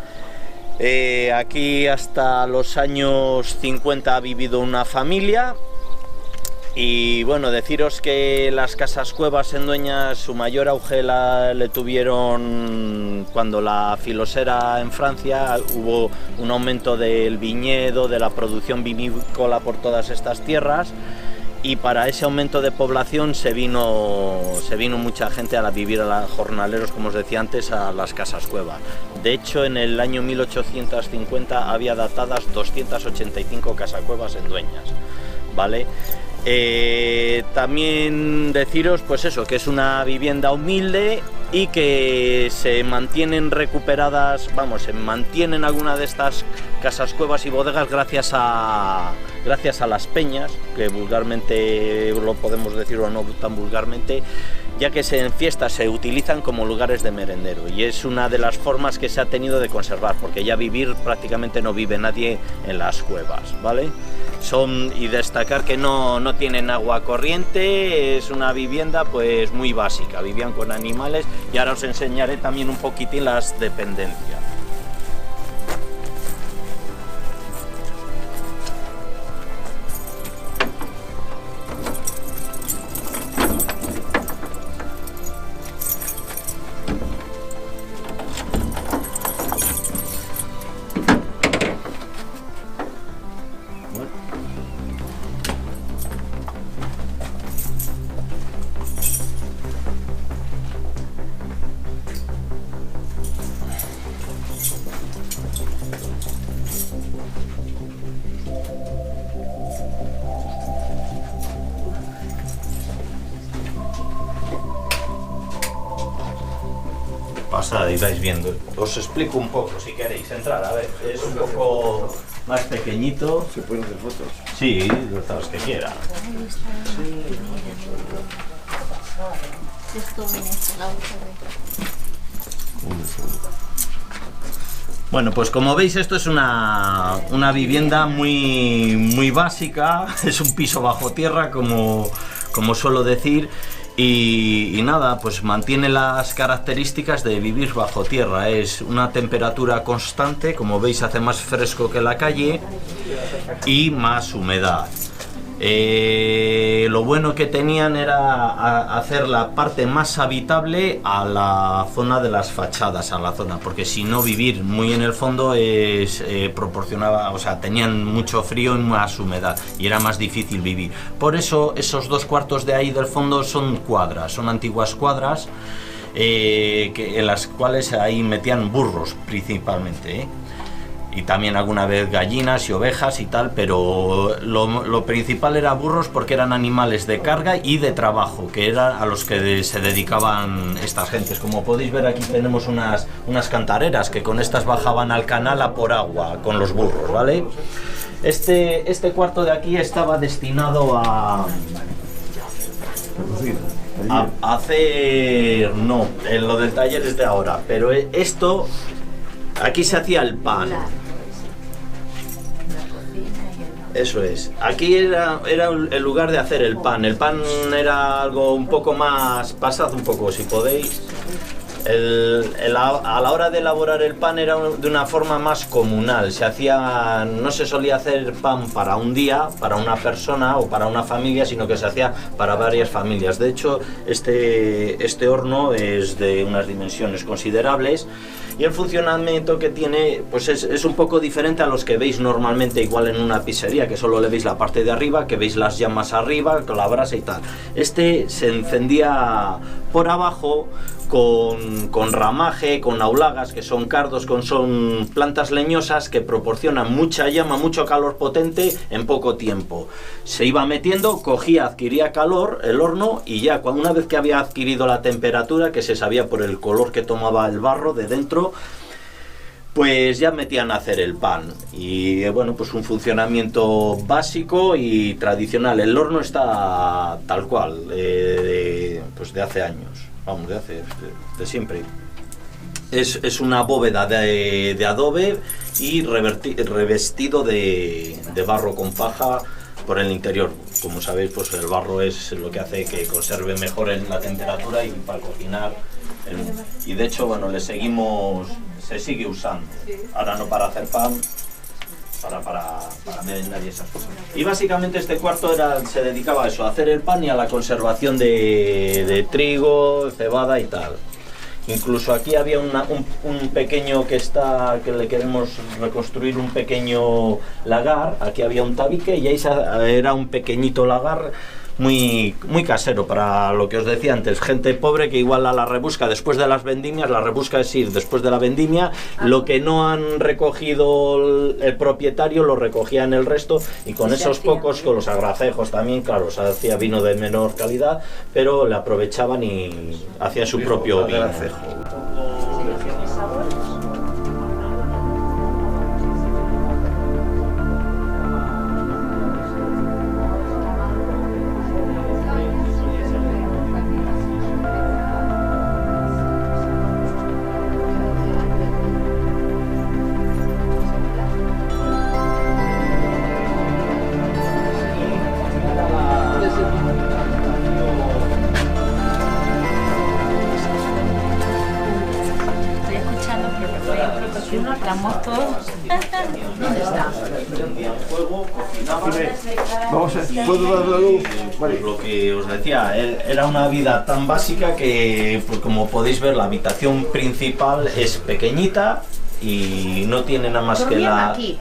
Aquí hasta los años 50 ha vivido una familia. Y bueno, deciros que las casas cuevas en Dueñas su mayor auge le tuvieron cuando la filosera en Francia, hubo un aumento del viñedo, de la producción vinícola por todas estas tierras, y para ese aumento de población se vino mucha gente a vivir jornaleros, como os decía antes, a las casas cuevas. De hecho, en el año 1850 había datadas 285 casas cuevas en Dueñas, ¿vale? También deciros pues eso, que es una vivienda humilde y que se mantienen recuperadas, se mantienen algunas de estas casas cuevas y bodegas gracias a las peñas, que vulgarmente lo podemos decir o no tan vulgarmente, ya que en fiestas se utilizan como lugares de merendero, y es una de las formas que se ha tenido de conservar, porque ya prácticamente no vive nadie en las cuevas, ¿vale? Y destacar que no tienen agua corriente, es una vivienda pues muy básica, vivían con animales, y ahora os enseñaré también un poquitín las dependencias. pasada y vais viendo. Os explico un poco si queréis entrar, a ver, es un poco más pequeñito. ¿Se pueden hacer fotos? Sí, los que quieran. Bueno, pues como veis esto es una vivienda muy básica, es un piso bajo tierra como suelo decir. Y nada, pues mantiene las características de vivir bajo tierra. Es una temperatura constante, como veis hace más fresco que la calle y más humedad. Lo bueno que tenían era hacer la parte más habitable a la zona de las fachadas, a la zona, porque si no vivir muy en el fondo proporcionaba, o sea, tenían mucho frío y más humedad y era más difícil vivir. Por eso esos 2 cuartos de ahí del fondo son cuadras, son antiguas cuadras en las cuales ahí metían burros principalmente, y también alguna vez gallinas y ovejas y tal, pero lo principal era burros porque eran animales de carga y de trabajo, que era a los que se dedicaban estas gentes. Como podéis ver, aquí tenemos unas cantareras que con estas bajaban al canal a por agua con los burros, ¿vale? Este cuarto de aquí estaba destinado a hacer, no, en lo del taller es de ahora, pero esto, aquí se hacía el pan. Eso es. Aquí era el lugar de hacer el pan. El pan era algo un poco más... Pasad un poco, si podéis. A la hora de elaborar el pan era de una forma más comunal. No se solía hacer pan para un día, para una persona o para una familia, sino que se hacía para varias familias. De hecho, este horno es de unas dimensiones considerables. Y el funcionamiento que tiene pues es un poco diferente a los que veis normalmente igual en una pizzería, que solo le veis la parte de arriba, que veis las llamas arriba, con la brasa y tal. Este se encendía por abajo con ramaje, con aulagas, que son cardos, son plantas leñosas que proporcionan mucha llama, mucho calor potente en poco tiempo. Se iba metiendo, adquiría calor el horno y ya una vez que había adquirido la temperatura, que se sabía por el color que tomaba el barro de dentro, pues ya metían a hacer el pan. Y bueno, pues un funcionamiento básico y tradicional. El horno está tal cual, pues de hace años. Vamos, de siempre. Es una bóveda de adobe y revestido de barro con paja por el interior. Como sabéis, pues el barro es lo que hace que conserve mejor en la temperatura y para cocinar. Y de hecho, bueno, se sigue usando. Ahora no para hacer pan, para merendar y esas cosas. Y básicamente este cuarto se dedicaba a eso, a hacer el pan y a la conservación de trigo, cebada y tal. Incluso aquí había un pequeño que le queremos reconstruir, un pequeño lagar. Aquí había un tabique y ahí era un pequeñito lagar muy casero, para lo que os decía antes, gente pobre que igual a la rebusca después de las vendimias, la rebusca es ir después de la vendimia, lo que no han recogido el propietario lo recogía en el resto, y con esos pocos, con los agracejos también, claro, se hacía vino de menor calidad, pero le aprovechaban y hacían su propio vino. Estamos todos. ¿Dónde está? Vamos a... ¿Puedo dar la luz? Vale. Lo que os decía, era una vida tan básica que, pues como podéis ver, la habitación principal es pequeñita y no tiene nada más que la... Aquí.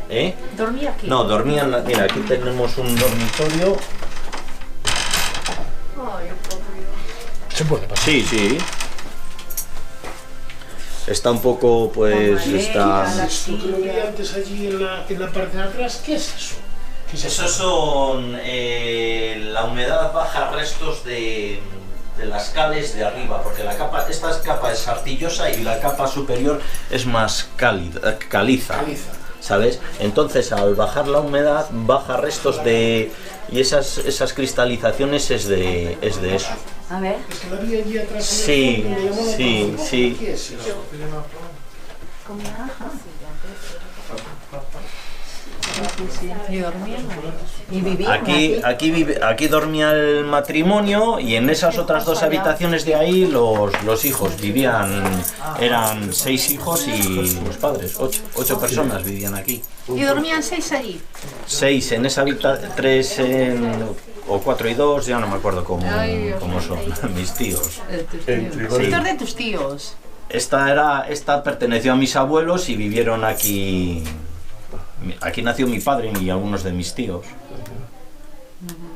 ¿Dormía aquí? No, dormían... Mira, aquí tenemos un dormitorio. ¿Se puede pasar? Sí, sí. Está un poco, pues, está... Esto que lo vi antes allí en la parte de atrás, ¿qué es eso? Esos son la humedad baja, restos de de las cales de arriba, porque esta capa es arcillosa y la capa superior es más caliza. ¿Sabes? Entonces al bajar la humedad baja restos de... y esas cristalizaciones es de eso. A ver. Es que la vi allí atrás. Sí, sí, sí. ¿Qué es eso? Y dormían ahí. Y vivían Aquí dormía el matrimonio y en esas otras dos habitaciones de ahí los hijos vivían, eran 6 hijos y los padres, 8 personas vivían aquí. ¿Y dormían 6 allí? 6 en esa habitación, 3 o 4 y 2, ya no me acuerdo cómo son mis tíos. Estos de tus tíos. Esta perteneció a mis abuelos y vivieron aquí. Aquí nació mi padre y algunos de mis tíos.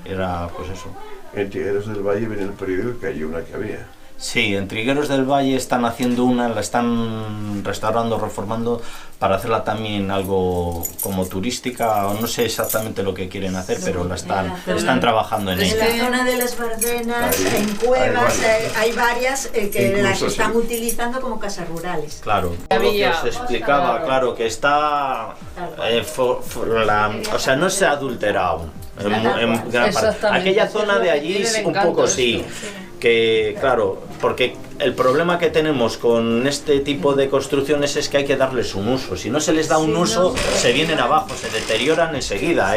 Era pues eso. En Trigueros del Valle viene el periódico que hay una que había. Sí, en Trigueros del Valle están haciendo una, la están restaurando, reformando para hacerla también algo como turística, o no sé exactamente lo que quieren hacer, pero la están trabajando en En ello. la zona de las Bardenas, en cuevas, hay varias que las Incluso están sí. utilizando como casas rurales. Claro, lo que os explicaba, claro, que está, o sea, no se ha adulterado. En gran parte. Aquella zona de allí un poco sí, que claro, porque el problema que tenemos con este tipo de construcciones es que hay que darles un uso. Si no se les da un uso, se vienen abajo, se deterioran enseguida.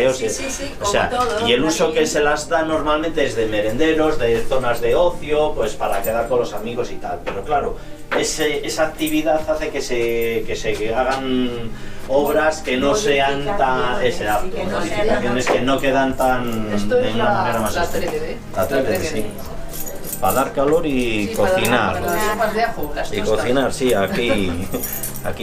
O sea, y el uso que se las da normalmente es de merenderos, de zonas de ocio, pues para quedar con los amigos y tal. Pero claro, esa actividad hace que se hagan obras que no sean tan edificaciones que no quedan tan de una manera más la Trede, sí. Para dar calor y cocinar. Y cocinar, sí, aquí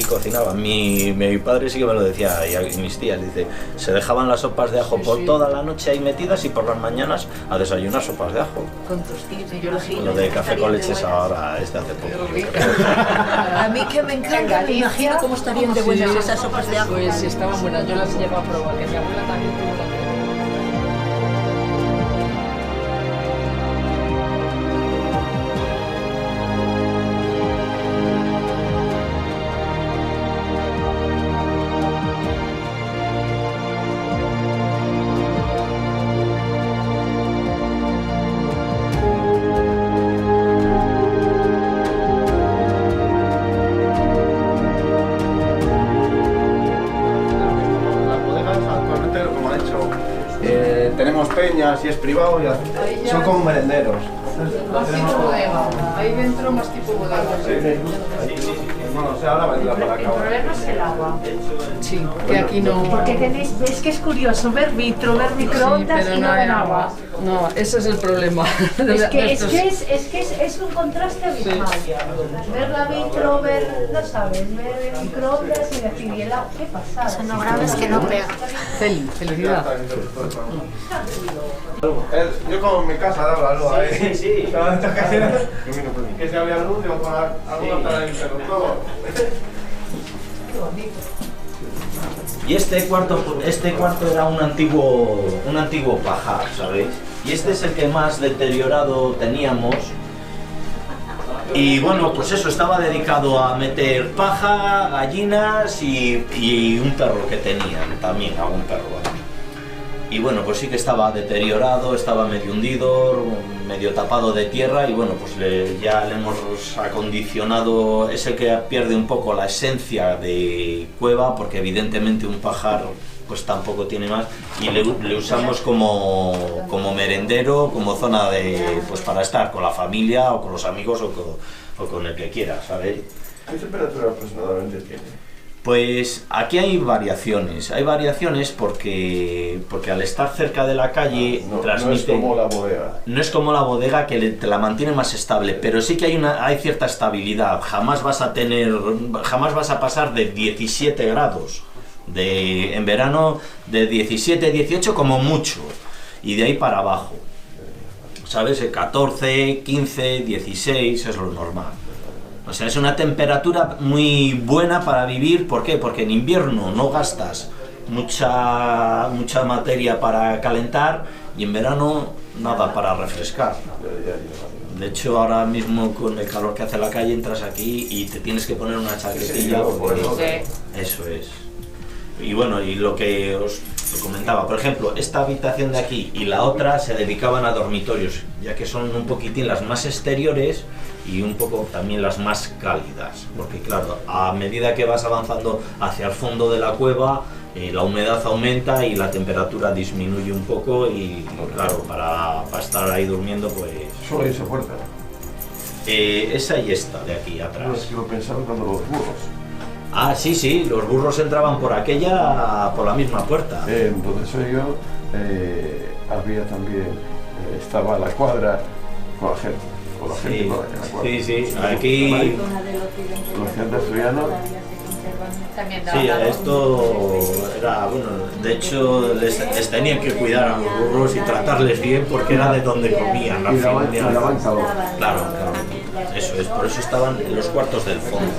cocinaba. Mi padre sí que me lo decía, y mis tías, dice, se dejaban las sopas de ajo por toda la noche ahí metidas y por las mañanas a desayunar sopas de ajo. Con tus tíos, yo lo Lo de café con leche es ahora, es de hace poco. A mí que me encanta, me imagino cómo estarían de buenas esas sopas de ajo. Pues estaban buenas, yo las llevo a probar, que mi abuela también tuvo la Tenemos peñas y es privado y son como merenderos. más tipo bodega. Ahí dentro más tipo bodega. No, o sea, ahora vendrá para acá. El problema es el agua. Sí, que aquí no. Porque tenéis, es que es curioso ver vitro, ver microondas pero y no hay ven agua. No, ese es el problema. Es un contraste abismal. Ver la vitro, ver, no sabes, ver el microondas y decir, ¿y el agua? ¿Qué pasa? No grabes que no pega. Felicidad. Yo como en mi casa daba la luz ahí. Sí. Que se había luz, digo, para alguna para el interruptor. Y este cuarto era un antiguo pajar, ¿sabéis? Y este es el que más deteriorado teníamos. Y bueno, pues eso, estaba dedicado a meter paja, gallinas y un perro que tenían, también algún perro. Y bueno, pues sí que estaba deteriorado, estaba medio hundido, medio tapado de tierra y bueno, pues ya le hemos acondicionado, es el que pierde un poco la esencia de cueva, porque evidentemente un pajar pues tampoco tiene más, y le usamos como merendero, como zona de, pues para estar con la familia o con los amigos o con el que quiera, ¿sabes? ¿Qué temperatura aproximadamente tiene? Pues aquí hay variaciones porque al estar cerca de la calle transmite... No es como la bodega. No es como la bodega que te la mantiene más estable, pero sí que hay cierta estabilidad. Jamás vas a pasar de 17 grados. En verano de 17, 18 como mucho. Y de ahí para abajo. ¿Sabes? 14, 15, 16 es lo normal. O sea, es una temperatura muy buena para vivir. ¿Por qué? Porque en invierno no gastas mucha materia para calentar y en verano nada para refrescar. De hecho, ahora mismo con el calor que hace la calle entras aquí y te tienes que poner una chaquetilla. Eso es. Y bueno, y lo que os comentaba, por ejemplo, esta habitación de aquí y la otra se dedicaban a dormitorios, ya que son un poquitín las más exteriores y un poco también las más cálidas, porque claro, a medida que vas avanzando hacia el fondo de la cueva, la humedad aumenta y la temperatura disminuye un poco y claro, para estar ahí durmiendo pues... Solo hay esa puerta. Esa y esta de aquí No, atrás. es que lo pensaba cuando los burros. Ah, sí, los burros entraban por aquella, por la misma puerta. Entonces yo había también, estaba la cuadra con la gente. Con la gente Sí, con la cuadra. sí, aquí... Los centros asturianos. También Sí, esto era, bueno, de hecho les tenían que cuidar a los burros y tratarles bien porque era de donde comían al Y daban final. calor. Claro, eso es, por eso estaban en los cuartos del fondo.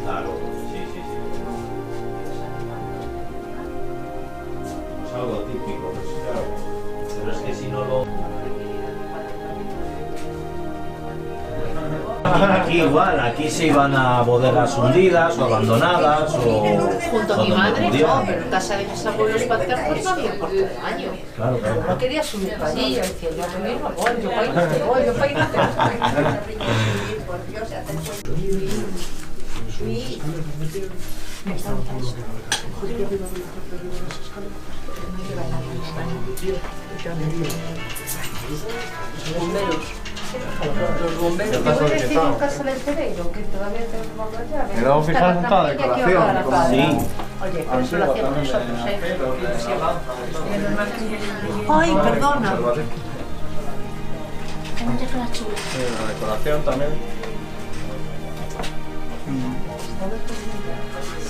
Claro, sí. Es algo típico, pues, claro. Pero es que si no lo... Aquí igual, aquí se iban a bodegas hundidas o abandonadas o... junto a o mi donde madre, pudieran. no, pero en casa de mis abuelos paternos no había cuarto de baño. Claro. No quería subir para allí, yo decía, yo para mí no voy, yo para ahí no te voy, yo para ahí no te Yo voy a decir en casa del Cereiro, que todavía tenemos las llaves. Pero fijaros en toda la decoración. Sí. Oye, pero eso lo hacíamos nosotros, Ay, perdona. La decoración también.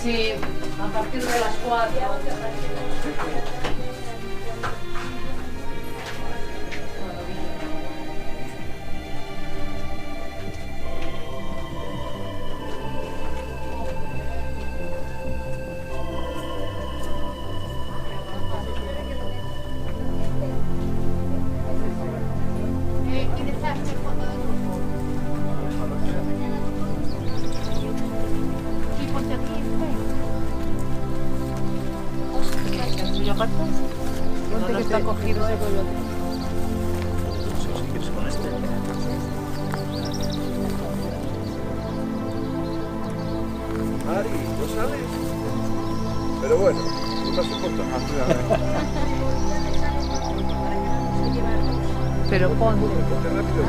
Sí, a partir de las 4. ¿Dónde está cogido de color? Si quieres con este. Ari, ¿no sales? Pero bueno, no se importa. Pero pon. Ponte rápido.